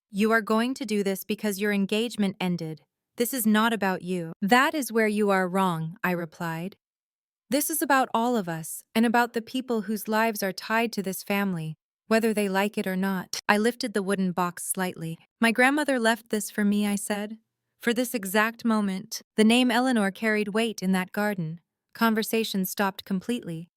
"You are going to do this because your engagement ended. This is not about you." "That is where you are wrong," I replied. "This is about all of us, and about the people whose lives are tied to this family, whether they like it or not." I lifted the wooden box slightly. "My grandmother left this for me," I said. "For this exact moment." The name Eleanor carried weight in that garden. Conversation stopped completely.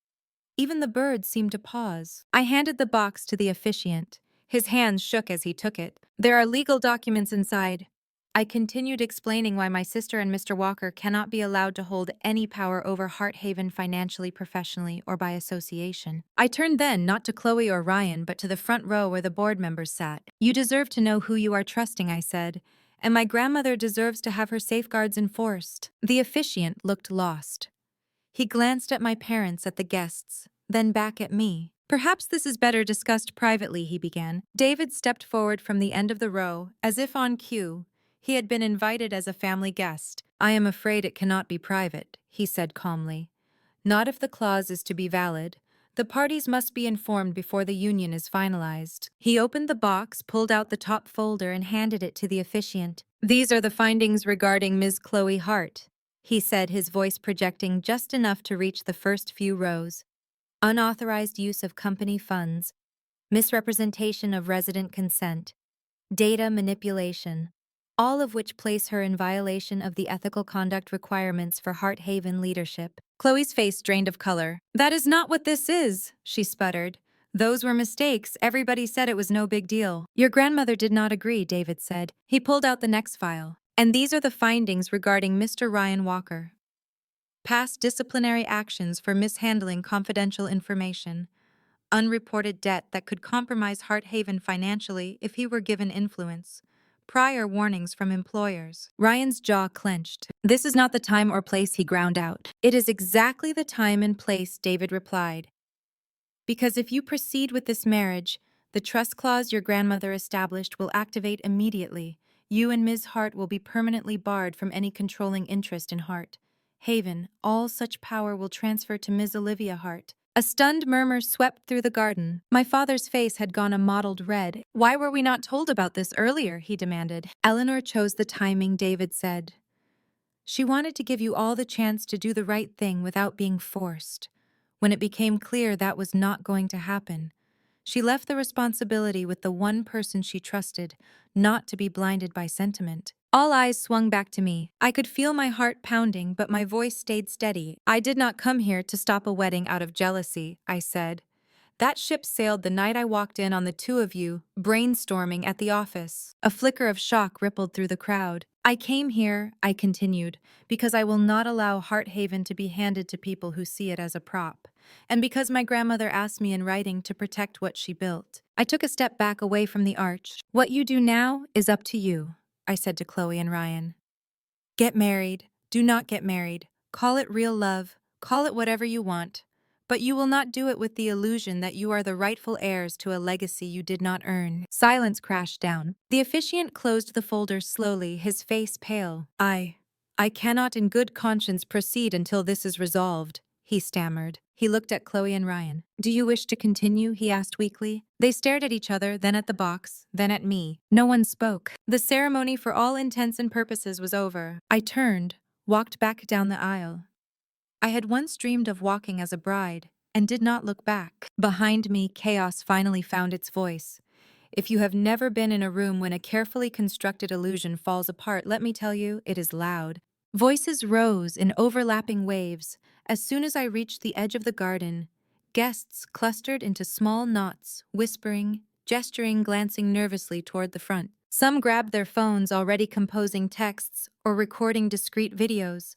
Even the birds seemed to pause. I handed the box to the officiant. His hands shook as he took it. "There are legal documents inside." I continued explaining why my sister and Mr. Walker cannot be allowed to hold any power over Hearthaven financially, professionally, or by association. I turned then not to Chloe or Ryan, but to the front row where the board members sat. You deserve to know who you are trusting, I said, and my grandmother deserves to have her safeguards enforced. The officiant looked lost. He glanced at my parents, at the guests, then back at me. Perhaps this is better discussed privately, he began. David stepped forward from the end of the row, as if on cue. He had been invited as a family guest. I am afraid it cannot be private, he said calmly. Not if the clause is to be valid. The parties must be informed before the union is finalized. He opened the box, pulled out the top folder, and handed it to the officiant. These are the findings regarding Ms. Chloe Hart, he said, his voice projecting just enough to reach the first few rows. Unauthorized use of company funds, misrepresentation of resident consent, data manipulation, all of which place her in violation of the ethical conduct requirements for Hearthaven leadership. Chloe's face drained of color. That is not what this is, she sputtered. Those were mistakes. Everybody said it was no big deal. Your grandmother did not agree, David said. He pulled out the next file. And these are the findings regarding Mr. Ryan Walker. Past disciplinary actions for mishandling confidential information. Unreported debt that could compromise Hearthaven financially if he were given influence. Prior warnings from employers. Ryan's jaw clenched. This is not the time or place, he ground out. It is exactly the time and place, David replied. Because if you proceed with this marriage, the trust clause your grandmother established will activate immediately. You and Ms. Hart will be permanently barred from any controlling interest in Hearthaven. All such power will transfer to Ms. Olivia Hart. A stunned murmur swept through the garden. My father's face had gone a mottled red. Why were we not told about this earlier? He demanded. Eleanor chose the timing, David said. She wanted to give you all the chance to do the right thing without being forced. When it became clear that was not going to happen, she left the responsibility with the one person she trusted, not to be blinded by sentiment. All eyes swung back to me. I could feel my heart pounding, but my voice stayed steady. I did not come here to stop a wedding out of jealousy, I said. That ship sailed the night I walked in on the two of you, brainstorming at the office. A flicker of shock rippled through the crowd. I came here, I continued, because I will not allow Hearthaven to be handed to people who see it as a prop, and because my grandmother asked me in writing to protect what she built. I took a step back away from the arch. What you do now is up to you, I said to Chloe and Ryan. Get married. Do not get married. Call it real love. Call it whatever you want. But you will not do it with the illusion that you are the rightful heirs to a legacy you did not earn. Silence crashed down. The officiant closed the folder slowly, his face pale. I cannot in good conscience proceed until this is resolved, he stammered. He looked at Chloe and Ryan. Do you wish to continue? He asked weakly. They stared at each other, then at the box, then at me. No one spoke. The ceremony for all intents and purposes was over. I turned, walked back down the aisle. I had once dreamed of walking as a bride, and did not look back. Behind me, chaos finally found its voice. If you have never been in a room when a carefully constructed illusion falls apart, let me tell you, it is loud. Voices rose in overlapping waves. As soon as I reached the edge of the garden, guests clustered into small knots, whispering, gesturing, glancing nervously toward the front. Some grabbed their phones, already composing texts or recording discreet videos.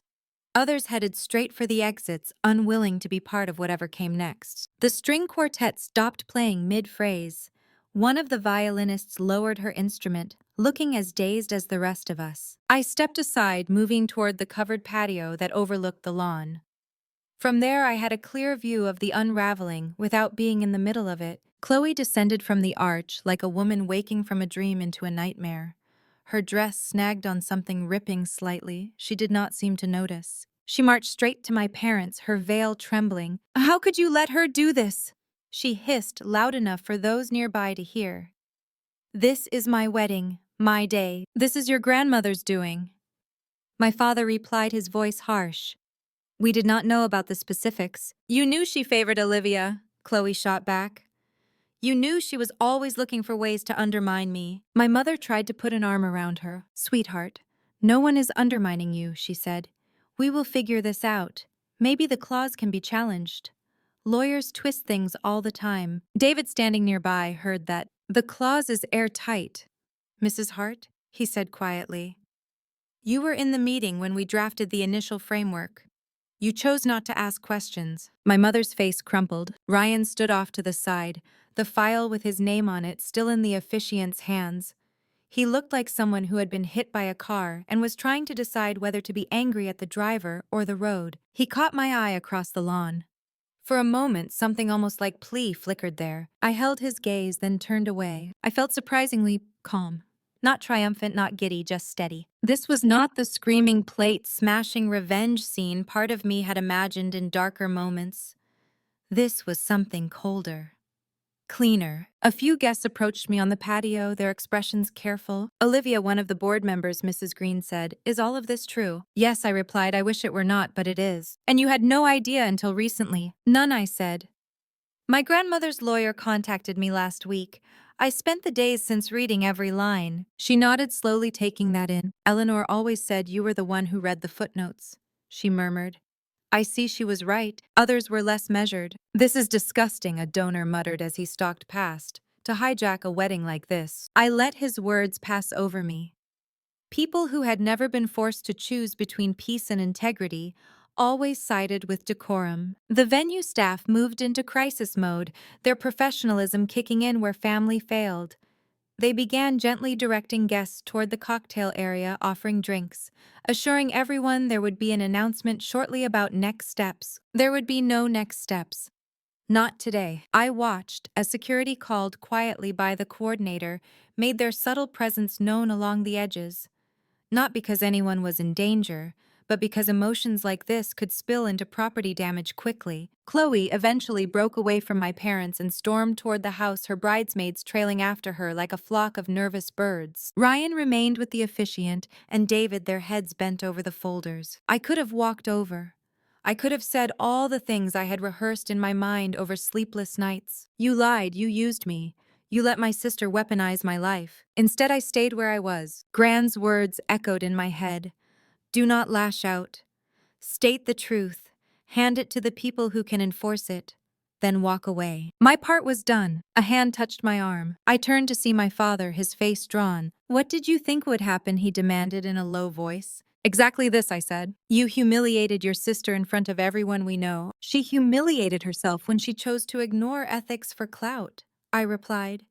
Others headed straight for the exits, unwilling to be part of whatever came next. The string quartet stopped playing mid-phrase. One of the violinists lowered her instrument, looking as dazed as the rest of us. I stepped aside, moving toward the covered patio that overlooked the lawn. From there, I had a clear view of the unraveling without being in the middle of it. Chloe descended from the arch like a woman waking from a dream into a nightmare. Her dress snagged on something ripping slightly. She did not seem to notice. She marched straight to my parents, her veil trembling. How could you let her do this? She hissed loud enough for those nearby to hear. This is my wedding, my day. This is your grandmother's doing. My father replied, his voice harsh. We did not know about the specifics. You knew she favored Olivia, Chloe shot back. You knew she was always looking for ways to undermine me. My mother tried to put an arm around her. Sweetheart, no one is undermining you, she said. We will figure this out. Maybe the clause can be challenged. Lawyers twist things all the time. David, standing nearby, heard that. The clause is airtight. Mrs. Hart, he said quietly. You were in the meeting when we drafted the initial framework. You chose not to ask questions. My mother's face crumpled. Ryan stood off to the side, the file with his name on it still in the officiant's hands. He looked like someone who had been hit by a car and was trying to decide whether to be angry at the driver or the road. He caught my eye across the lawn. For a moment, something almost like plea flickered there. I held his gaze, then turned away. I felt surprisingly calm. Not triumphant, not giddy, just steady. This was not the screaming plate-smashing revenge scene part of me had imagined in darker moments. This was something colder. Cleaner. A few guests approached me on the patio, their expressions careful. Olivia, one of the board members, Mrs. Green said, "Is all of this true?" "Yes," I replied. "I wish it were not, but it is." "And you had no idea until recently?" "None," I said. "My grandmother's lawyer contacted me last week. I spent the days since reading every line." She nodded, slowly taking that in. "Eleanor always said you were the one who read the footnotes," she murmured. "I see she was right. Others were less measured." "This is disgusting," a donor muttered as he stalked past. "To hijack a wedding like this." I let his words pass over me. People who had never been forced to choose between peace and integrity always sided with decorum. The venue staff moved into crisis mode, their professionalism kicking in where family failed. They began gently directing guests toward the cocktail area, offering drinks, assuring everyone there would be an announcement shortly about next steps. There would be no next steps. Not today. I watched as security, called quietly by the coordinator, made their subtle presence known along the edges. Not because anyone was in danger, but because emotions like this could spill into property damage quickly. Chloe eventually broke away from my parents and stormed toward the house, her bridesmaids trailing after her like a flock of nervous birds. Ryan remained with the officiant, and David, their heads bent over the folders. I could have walked over. I could have said all the things I had rehearsed in my mind over sleepless nights. "You lied, you used me. You let my sister weaponize my life." Instead, I stayed where I was. Gran's words echoed in my head. "Do not lash out. State the truth. Hand it to the people who can enforce it. Then walk away." My part was done. A hand touched my arm. I turned to see my father, his face drawn. "What did you think would happen?" he demanded in a low voice. "Exactly this," I said. "You humiliated your sister in front of everyone we know." "She humiliated herself when she chose to ignore ethics for clout," I replied.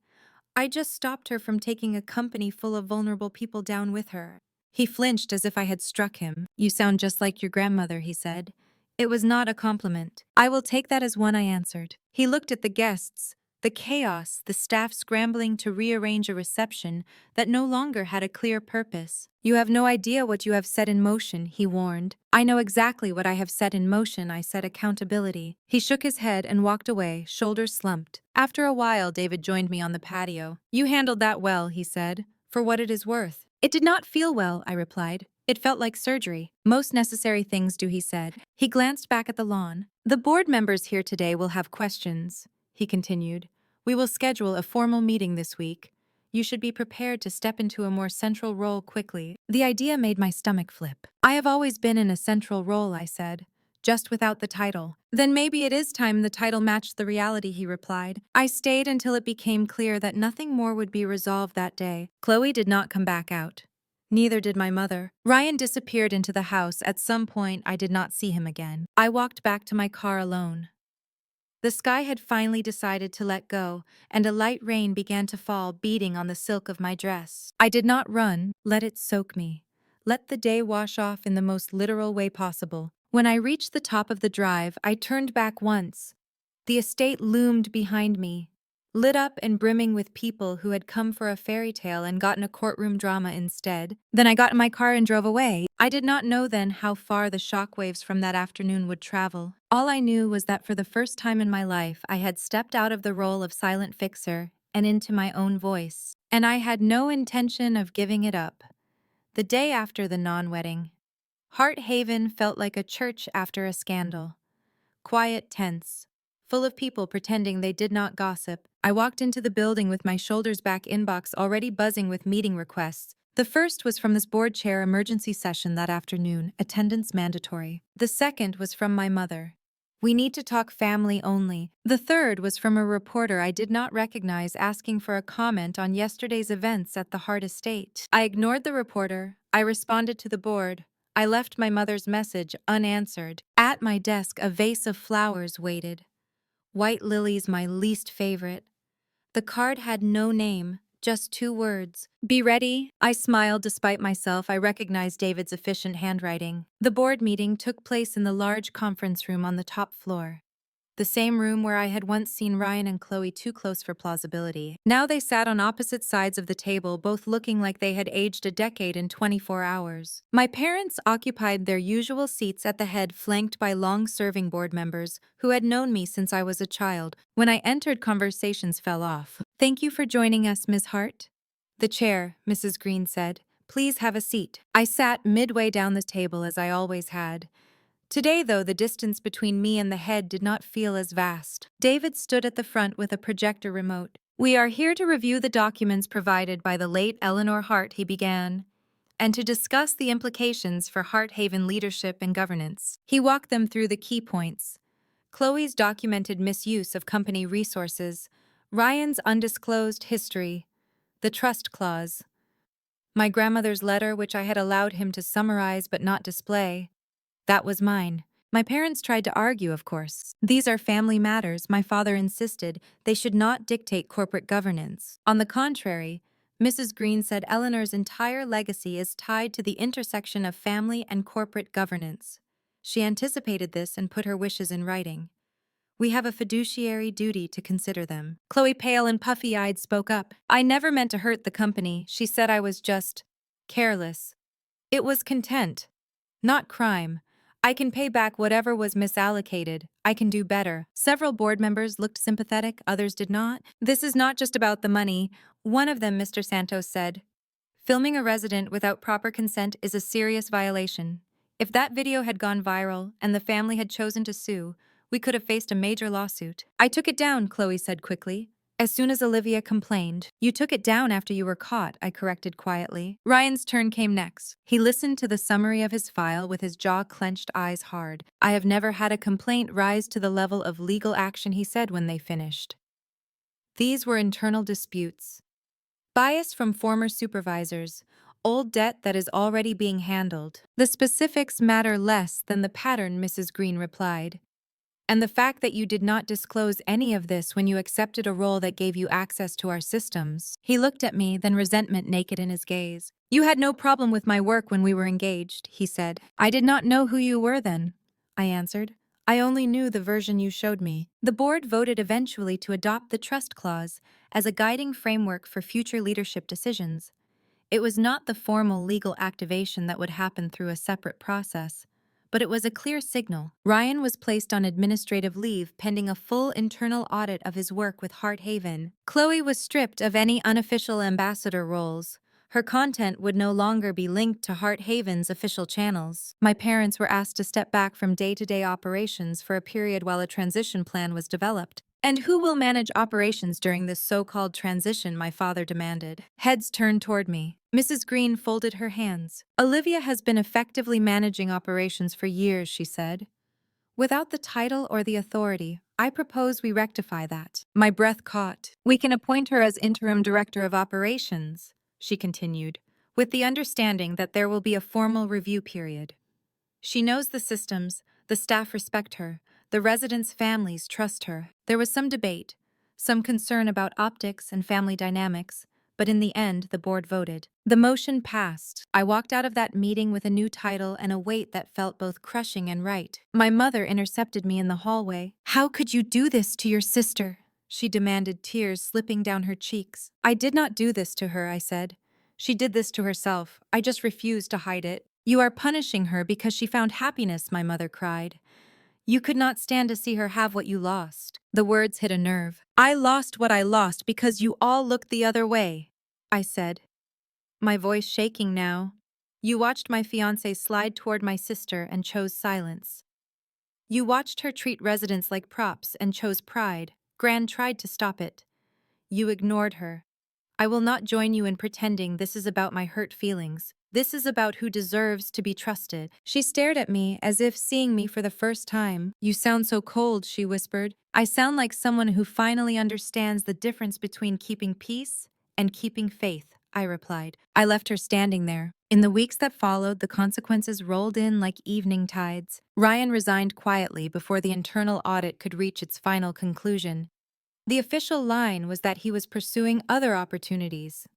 "I just stopped her from taking a company full of vulnerable people down with her." He flinched as if I had struck him. "You sound just like your grandmother," he said. It was not a compliment. "I will take that as one," I answered. He looked at the guests, the chaos, the staff scrambling to rearrange a reception that no longer had a clear purpose. "You have no idea what you have set in motion," he warned. "I know exactly what I have set in motion," I said. "Accountability." He shook his head and walked away, shoulders slumped. After a while, David joined me on the patio. "You handled that well," he said, "for what it is worth." "It did not feel well," I replied. "It felt like surgery." "Most necessary things do," he said. He glanced back at the lawn. "The board members here today will have questions," he continued. "We will schedule a formal meeting this week. You should be prepared to step into a more central role quickly." The idea made my stomach flip. "I have always been in a central role," I said, "just without the title." "Then maybe it is time the title matched the reality," he replied. I stayed until it became clear that nothing more would be resolved that day. Chloe did not come back out. Neither did my mother. Ryan disappeared into the house. At some point, I did not see him again. I walked back to my car alone. The sky had finally decided to let go, and a light rain began to fall, beating on the silk of my dress. I did not run. Let it soak me. Let the day wash off in the most literal way possible. When I reached the top of the drive, I turned back once. The estate loomed behind me, lit up and brimming with people who had come for a fairy tale and gotten a courtroom drama instead. Then I got in my car and drove away. I did not know then how far the shockwaves from that afternoon would travel. All I knew was that for the first time in my life, I had stepped out of the role of silent fixer and into my own voice. And I had no intention of giving it up. The day after the non-wedding, Heart Haven felt like a church after a scandal. Quiet, tense, full of people pretending they did not gossip. I walked into the building with my shoulders back, inbox already buzzing with meeting requests. The first was from this board chair emergency session that afternoon, attendance mandatory. The second was from my mother. We need to talk, family only. The third was from a reporter I did not recognize, asking for a comment on yesterday's events at the Hart estate. I ignored the reporter. I responded to the board. I left my mother's message unanswered. At my desk, a vase of flowers waited. White lilies, my least favorite. The card had no name, just 2 words. Be ready. I smiled despite myself. I recognized David's efficient handwriting. The board meeting took place in the large conference room on the top floor. The same room where I had once seen Ryan and Chloe too close for plausibility. Now they sat on opposite sides of the table, both looking like they had aged a decade in 24 hours. My parents occupied their usual seats at the head, flanked by long-serving board members who had known me since I was a child. When I entered, conversations fell off. Thank you for joining us, Ms. Hart. The chair, Mrs. Green said. Please have a seat. I sat midway down the table as I always had. Today, though, the distance between me and the head did not feel as vast. David stood at the front with a projector remote. We are here to review the documents provided by the late Eleanor Hart, he began, and to discuss the implications for Hart Haven leadership and governance. He walked them through the key points. Chloe's documented misuse of company resources, Ryan's undisclosed history, the trust clause, my grandmother's letter which I had allowed him to summarize but not display. That was mine. My parents tried to argue, of course. These are family matters, my father insisted. They should not dictate corporate governance. On the contrary, Mrs. Green said Eleanor's entire legacy is tied to the intersection of family and corporate governance. She anticipated this and put her wishes in writing. We have a fiduciary duty to consider them. Chloe, pale and puffy-eyed, spoke up. I never meant to hurt the company. She said I was just careless. It was content, not crime. I can pay back whatever was misallocated. I can do better. Several board members looked sympathetic, others did not. This is not just about the money. One of them, Mr. Santos, said, filming a resident without proper consent is a serious violation. If that video had gone viral and the family had chosen to sue, we could have faced a major lawsuit. I took it down, Chloe said quickly. As soon as Olivia complained. You took it down after you were caught, I corrected quietly. Ryan's turn came next. He listened to the summary of his file with his jaw clenched, eyes hard. I have never had a complaint rise to the level of legal action, he said when they finished. These were internal disputes. Bias from former supervisors. Old debt that is already being handled. The specifics matter less than the pattern, Mrs. Green replied. And the fact that you did not disclose any of this when you accepted a role that gave you access to our systems. He looked at me, then resentment naked in his gaze. You had no problem with my work when we were engaged, he said. I did not know who you were then, I answered. I only knew the version you showed me. The board voted eventually to adopt the trust clause as a guiding framework for future leadership decisions. It was not the formal legal activation that would happen through a separate process, but it was a clear signal. Ryan was placed on administrative leave pending a full internal audit of his work with Hart Haven. Chloe was stripped of any unofficial ambassador roles. Her content would no longer be linked to Hart Haven's official channels. My parents were asked to step back from day-to-day operations for a period while a transition plan was developed. And who will manage operations during this so-called transition, my father demanded. Heads turned toward me. Mrs. Green folded her hands. Olivia has been effectively managing operations for years, she said. Without the title or the authority, I propose we rectify that. My breath caught. We can appoint her as interim director of operations, she continued, with the understanding that there will be a formal review period. She knows the systems, the staff respect her, the residents' families trust her. There was some debate, some concern about optics and family dynamics, but in the end, the board voted. The motion passed. I walked out of that meeting with a new title and a weight that felt both crushing and right. My mother intercepted me in the hallway. How could you do this to your sister? She demanded, tears slipping down her cheeks. I did not do this to her, I said. She did this to herself. I just refused to hide it. You are punishing her because she found happiness, my mother cried. You could not stand to see her have what you lost. The words hit a nerve. I lost what I lost because you all looked the other way, I said, my voice shaking now. You watched my fiancé slide toward my sister and chose silence. You watched her treat residents like props and chose pride. Gran tried to stop it. You ignored her. I will not join you in pretending this is about my hurt feelings. This is about who deserves to be trusted. She stared at me as if seeing me for the first time. You sound so cold, she whispered. I sound like someone who finally understands the difference between keeping peace and keeping faith. I replied. I left her standing there. In the weeks that followed, the consequences rolled in like evening tides. Ryan resigned quietly before the internal audit could reach its final conclusion. The official line was that he was pursuing other opportunities.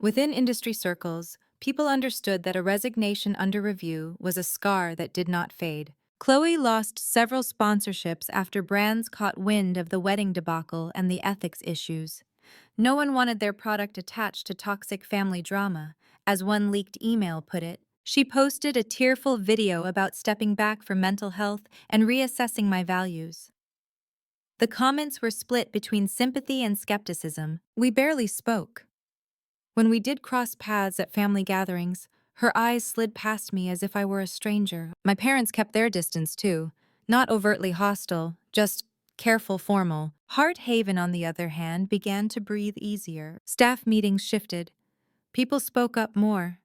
Within industry circles, people understood that a resignation under review was a scar that did not fade. Chloe lost several sponsorships after brands caught wind of the wedding debacle and the ethics issues. No one wanted their product attached to toxic family drama, as one leaked email put it. She posted a tearful video about stepping back for mental health and reassessing my values. The comments were split between sympathy and skepticism. We barely spoke. When we did cross paths at family gatherings, her eyes slid past me as if I were a stranger. My parents kept their distance too, not overtly hostile, just careful formal. Heart Haven, on the other hand, began to breathe easier. Staff meetings shifted. People spoke up more,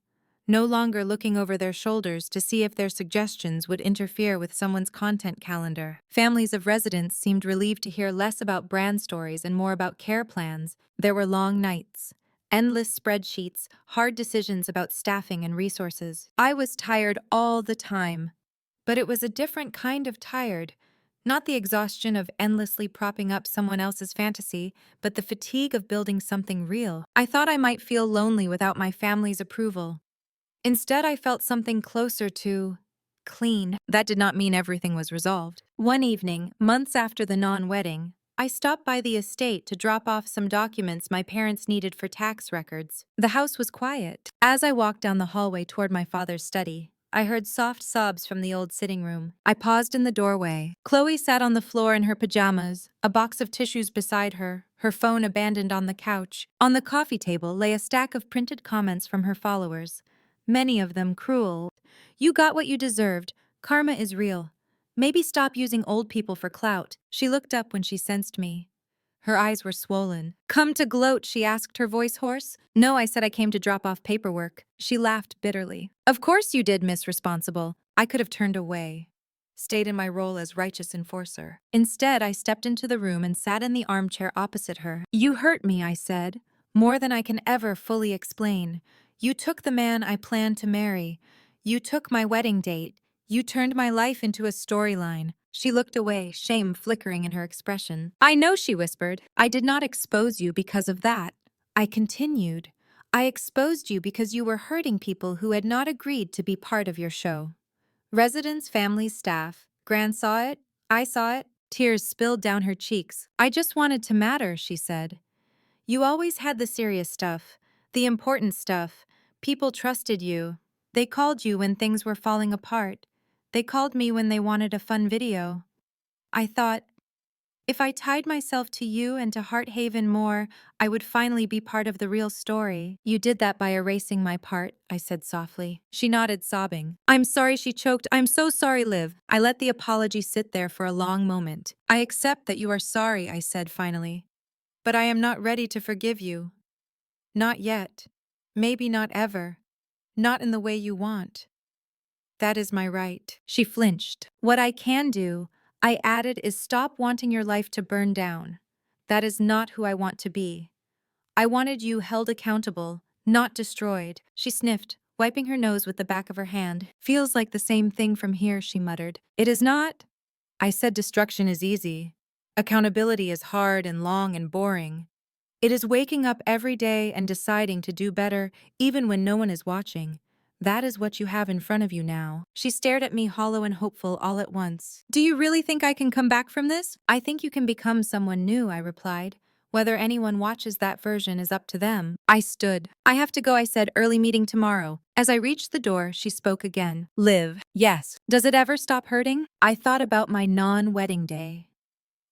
no longer looking over their shoulders to see if their suggestions would interfere with someone's content calendar. Families of residents seemed relieved to hear less about brand stories and more about care plans. There were long nights, endless spreadsheets, hard decisions about staffing and resources. I was tired all the time, but it was a different kind of tired. Not the exhaustion of endlessly propping up someone else's fantasy, but the fatigue of building something real. I thought I might feel lonely without my family's approval. Instead, I felt something closer to clean. That did not mean everything was resolved. One evening, months after the non-wedding, I stopped by the estate to drop off some documents my parents needed for tax records. The house was quiet. As I walked down the hallway toward my father's study, I heard soft sobs from the old sitting room. I paused in the doorway. Chloe sat on the floor in her pajamas, a box of tissues beside her, her phone abandoned on the couch. On the coffee table lay a stack of printed comments from her followers, many of them cruel. You got what you deserved. Karma is real. Maybe stop using old people for clout. She looked up when she sensed me. Her eyes were swollen. Come to gloat, she asked, her voice hoarse. No, I said I came to drop off paperwork. She laughed bitterly. Of course you did, Miss Responsible. I could have turned away, stayed in my role as righteous enforcer. Instead, I stepped into the room and sat in the armchair opposite her. You hurt me, I said, more than I can ever fully explain. You took the man I planned to marry. You took my wedding date. You turned my life into a storyline. She looked away, shame flickering in her expression. I know, she whispered. I did not expose you because of that. I continued. I exposed you because you were hurting people who had not agreed to be part of your show. Residents, families, staff. Gran saw it. I saw it. Tears spilled down her cheeks. I just wanted to matter, she said. You always had the serious stuff, the important stuff. People trusted you. They called you when things were falling apart. They called me when they wanted a fun video. I thought, if I tied myself to you and to Heart Haven more, I would finally be part of the real story. You did that by erasing my part, I said softly. She nodded, sobbing. I'm sorry, she choked. I'm so sorry, Liv. I let the apology sit there for a long moment. I accept that you are sorry, I said finally. But I am not ready to forgive you. Not yet. Maybe not ever. Not in the way you want. That is my right. She flinched. What I can do, I added, is stop wanting your life to burn down. That is not who I want to be. I wanted you held accountable, not destroyed. She sniffed, wiping her nose with the back of her hand. Feels like the same thing from here, she muttered. It is not. I said destruction is easy. Accountability is hard and long and boring. It is waking up every day and deciding to do better, even when no one is watching. That is what you have in front of you now. She stared at me, hollow and hopeful all at once. Do you really think I can come back from this? I think you can become someone new, I replied. Whether anyone watches that version is up to them. I stood. I have to go, I said, early meeting tomorrow. As I reached the door, she spoke again. Liv. Yes. Does it ever stop hurting? I thought about my non-wedding day.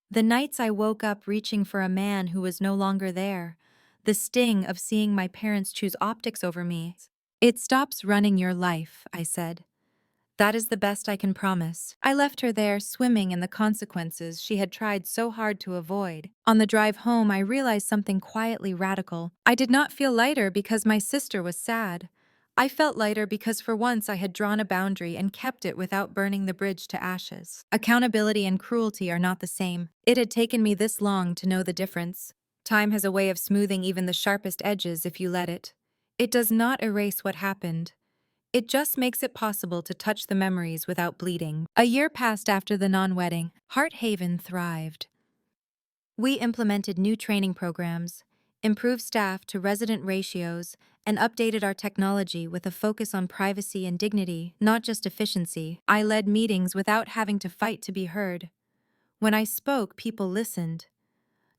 The nights I woke up reaching for a man who was no longer there. The sting of seeing my parents choose optics over me. It stops running your life, I said. That is the best I can promise. I left her there, swimming in the consequences she had tried so hard to avoid. On the drive home, I realized something quietly radical. I did not feel lighter because my sister was sad. I felt lighter because for once I had drawn a boundary and kept it without burning the bridge to ashes. Accountability and cruelty are not the same. It had taken me this long to know the difference. Time has a way of smoothing even the sharpest edges if you let it. It does not erase what happened. It just makes it possible to touch the memories without bleeding. A year passed after the non-wedding. Heart Haven thrived. We implemented new training programs, improved staff to resident ratios, and updated our technology with a focus on privacy and dignity, not just efficiency. I led meetings without having to fight to be heard. When I spoke, people listened.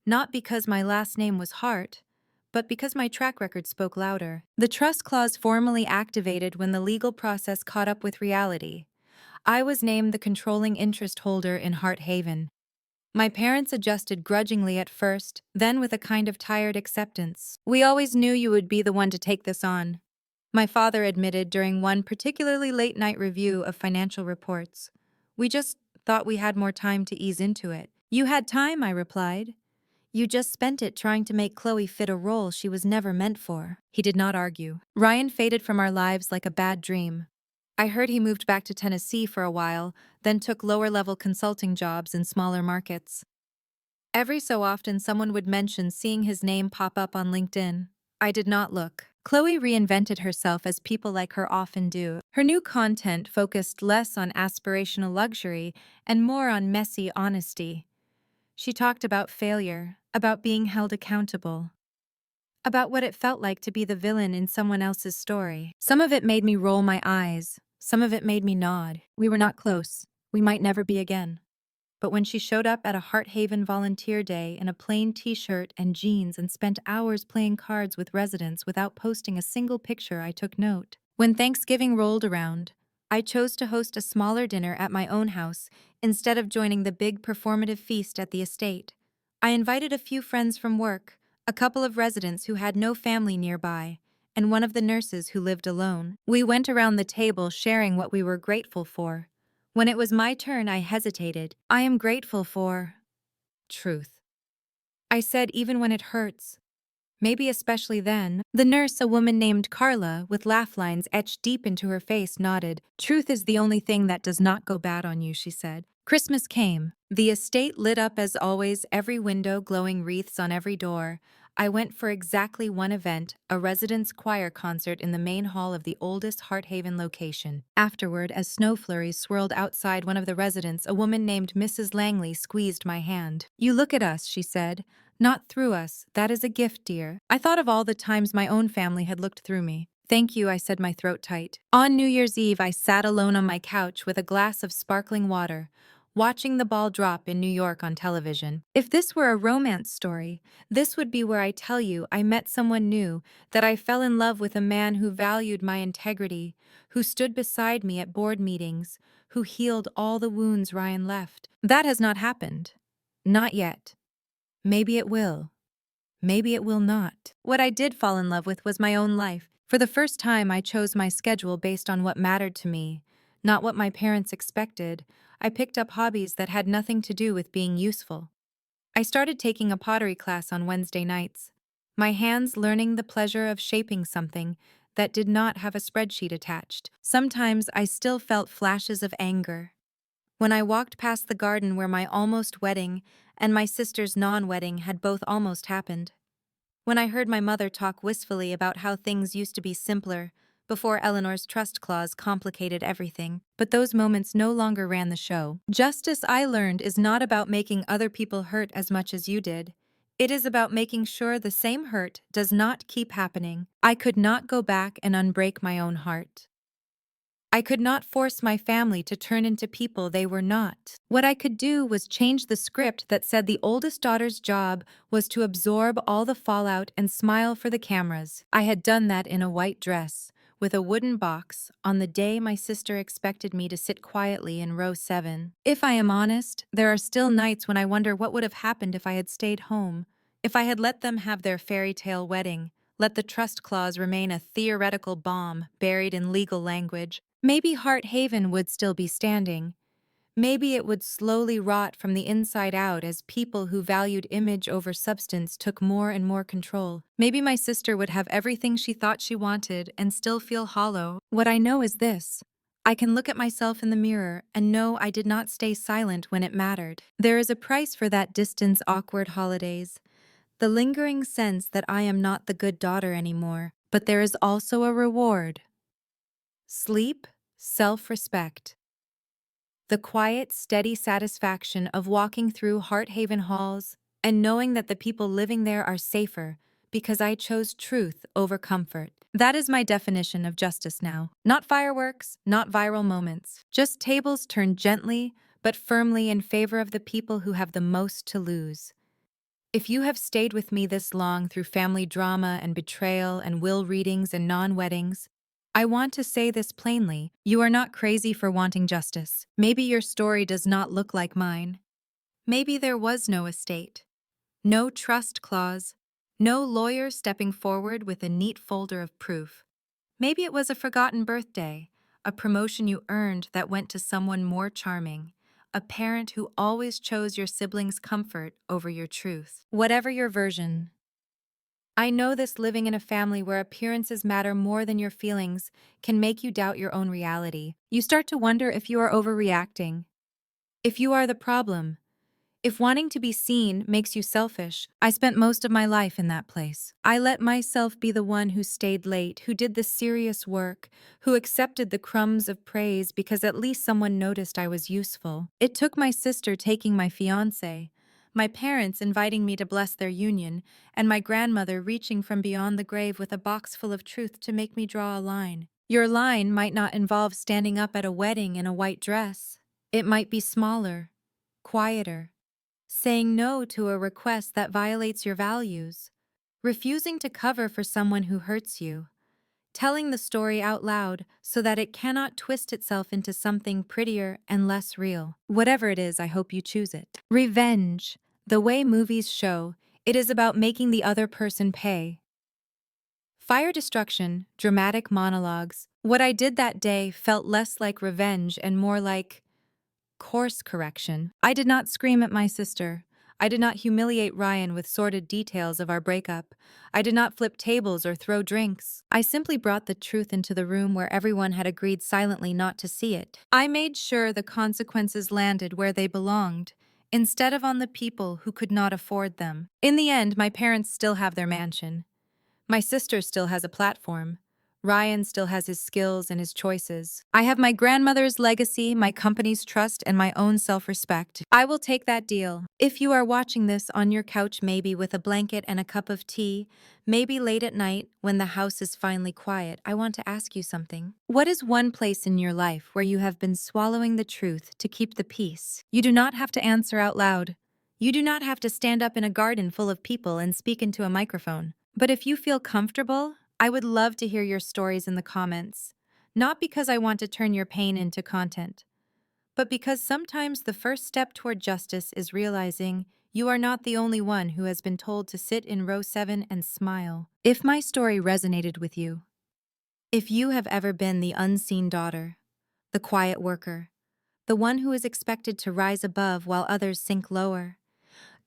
Not because my last name was Hart, but because my track record spoke louder. The trust clause formally activated when the legal process caught up with reality. I was named the controlling interest holder in Hart Haven. My parents adjusted grudgingly at first, then with a kind of tired acceptance. "We always knew you would be the one to take this on," my father admitted during one particularly late-night review of financial reports. "We just thought we had more time to ease into it." "You had time," I replied. "You just spent it trying to make Chloe fit a role she was never meant for." He did not argue. Ryan faded from our lives like a bad dream. I heard he moved back to Tennessee for a while, then took lower-level consulting jobs in smaller markets. Every so often someone would mention seeing his name pop up on LinkedIn. I did not look. Chloe reinvented herself as people like her often do. Her new content focused less on aspirational luxury and more on messy honesty. She talked about failure, about being held accountable, about what it felt like to be the villain in someone else's story. Some of it made me roll my eyes. Some of it made me nod. We were not close. We might never be again. But when she showed up at a Heart Haven volunteer day in a plain t-shirt and jeans and spent hours playing cards with residents without posting a single picture, I took note. When Thanksgiving rolled around, I chose to host a smaller dinner at my own house instead of joining the big performative feast at the estate. I invited a few friends from work, a couple of residents who had no family nearby, and one of the nurses who lived alone. We went around the table sharing what we were grateful for. When it was my turn, I hesitated. "I am grateful for truth," I said, even when it hurts. Maybe especially then. The nurse, a woman named Carla, with laugh lines etched deep into her face, nodded. "Truth is the only thing that does not go bad on you," she said. Christmas came. The estate lit up as always, every window glowing wreaths on every door. I went for exactly one event, a residence choir concert in the main hall of the oldest Heart Haven location. Afterward, as snow flurries swirled outside one of the residences, a woman named Mrs. Langley squeezed my hand. "You look at us," she said. "Not through us. That is a gift, dear." I thought of all the times my own family had looked through me. "Thank you," I said, my throat tight. On New Year's Eve, I sat alone on my couch with a glass of sparkling water, watching the ball drop in New York on television. If this were a romance story, this would be where I tell you I met someone new, that I fell in love with a man who valued my integrity, who stood beside me at board meetings, who healed all the wounds Ryan left. That has not happened. Not yet. Maybe it will. Maybe it will not. What I did fall in love with was my own life. For the first time, I chose my schedule based on what mattered to me, not what my parents expected. I picked up hobbies that had nothing to do with being useful. I started taking a pottery class on Wednesday nights, my hands learning the pleasure of shaping something that did not have a spreadsheet attached. Sometimes I still felt flashes of anger. When I walked past the garden where my almost wedding and my sister's non-wedding had both almost happened. When I heard my mother talk wistfully about how things used to be simpler before Eleanor's trust clause complicated everything. But those moments no longer ran the show. Justice, I learned, is not about making other people hurt as much as you did. It is about making sure the same hurt does not keep happening. I could not go back and unbreak my own heart. I could not force my family to turn into people they were not. What I could do was change the script that said the oldest daughter's job was to absorb all the fallout and smile for the cameras. I had done that in a white dress, with a wooden box, on the day my sister expected me to sit quietly in row 7. If I am honest, there are still nights when I wonder what would have happened if I had stayed home, if I had let them have their fairy tale wedding, let the trust clause remain a theoretical bomb buried in legal language. Maybe Heart Haven would still be standing. Maybe it would slowly rot from the inside out as people who valued image over substance took more and more control. Maybe my sister would have everything she thought she wanted and still feel hollow. What I know is this: I can look at myself in the mirror and know I did not stay silent when it mattered. There is a price for that distance, awkward holidays, The lingering sense that I am not the good daughter anymore, but there is also a reward. Sleep, self-respect. The quiet, steady satisfaction of walking through Hearthaven halls and knowing that the people living there are safer because I chose truth over comfort. That is my definition of justice now. Not fireworks, not viral moments, just tables turned gently but firmly in favor of the people who have the most to lose. If you have stayed with me this long through family drama and betrayal and will readings and non-weddings, I want to say this plainly: you are not crazy for wanting justice. Maybe your story does not look like mine. Maybe there was no estate, no trust clause, no lawyer stepping forward with a neat folder of proof. Maybe it was a forgotten birthday, a promotion you earned that went to someone more charming, a parent who always chose your siblings' comfort over your truth. Whatever your version, I know this: living in a family where appearances matter more than your feelings can make you doubt your own reality. You start to wonder if you are overreacting, if you are the problem, if wanting to be seen makes you selfish. I spent most of my life in that place. I let myself be the one who stayed late, who did the serious work, who accepted the crumbs of praise because at least someone noticed I was useful. It took my sister taking my fiancé, my parents inviting me to bless their union, and my grandmother reaching from beyond the grave with a box full of truth to make me draw a line. Your line might not involve standing up at a wedding in a white dress. It might be smaller, quieter. Saying no to a request that violates your values, refusing to cover for someone who hurts you, telling the story out loud so that it cannot twist itself into something prettier and less real. Whatever it is, I hope you choose it. Revenge. The way movies show, it is about making the other person pay. Fire destruction, dramatic monologues. What I did that day felt less like revenge and more like course correction. I did not scream at my sister. I did not humiliate Ryan with sordid details of our breakup. I did not flip tables or throw drinks. I simply brought the truth into the room where everyone had agreed silently not to see it. I made sure the consequences landed where they belonged, instead of on the people who could not afford them. In the end, my parents still have their mansion. My sister still has a platform. Ryan still has his skills and his choices. I have my grandmother's legacy, my company's trust, and my own self-respect. I will take that deal. If you are watching this on your couch, maybe with a blanket and a cup of tea, maybe late at night when the house is finally quiet, I want to ask you something. What is one place in your life where you have been swallowing the truth to keep the peace? You do not have to answer out loud. You do not have to stand up in a garden full of people and speak into a microphone. But if you feel comfortable, I would love to hear your stories in the comments. Not because I want to turn your pain into content, but because sometimes the first step toward justice is realizing you are not the only one who has been told to sit in row 7 and smile. If my story resonated with you, if you have ever been the unseen daughter, the quiet worker, the one who is expected to rise above while others sink lower,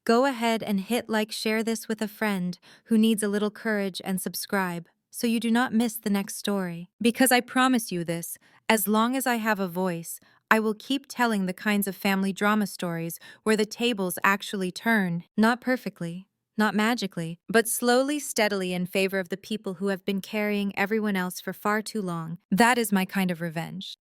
go ahead and hit like, share this with a friend who needs a little courage, and subscribe so you do not miss the next story. Because I promise you this, as long as I have a voice, I will keep telling the kinds of family drama stories where the tables actually turn, not perfectly, not magically, but slowly, steadily in favor of the people who have been carrying everyone else for far too long. That is my kind of revenge.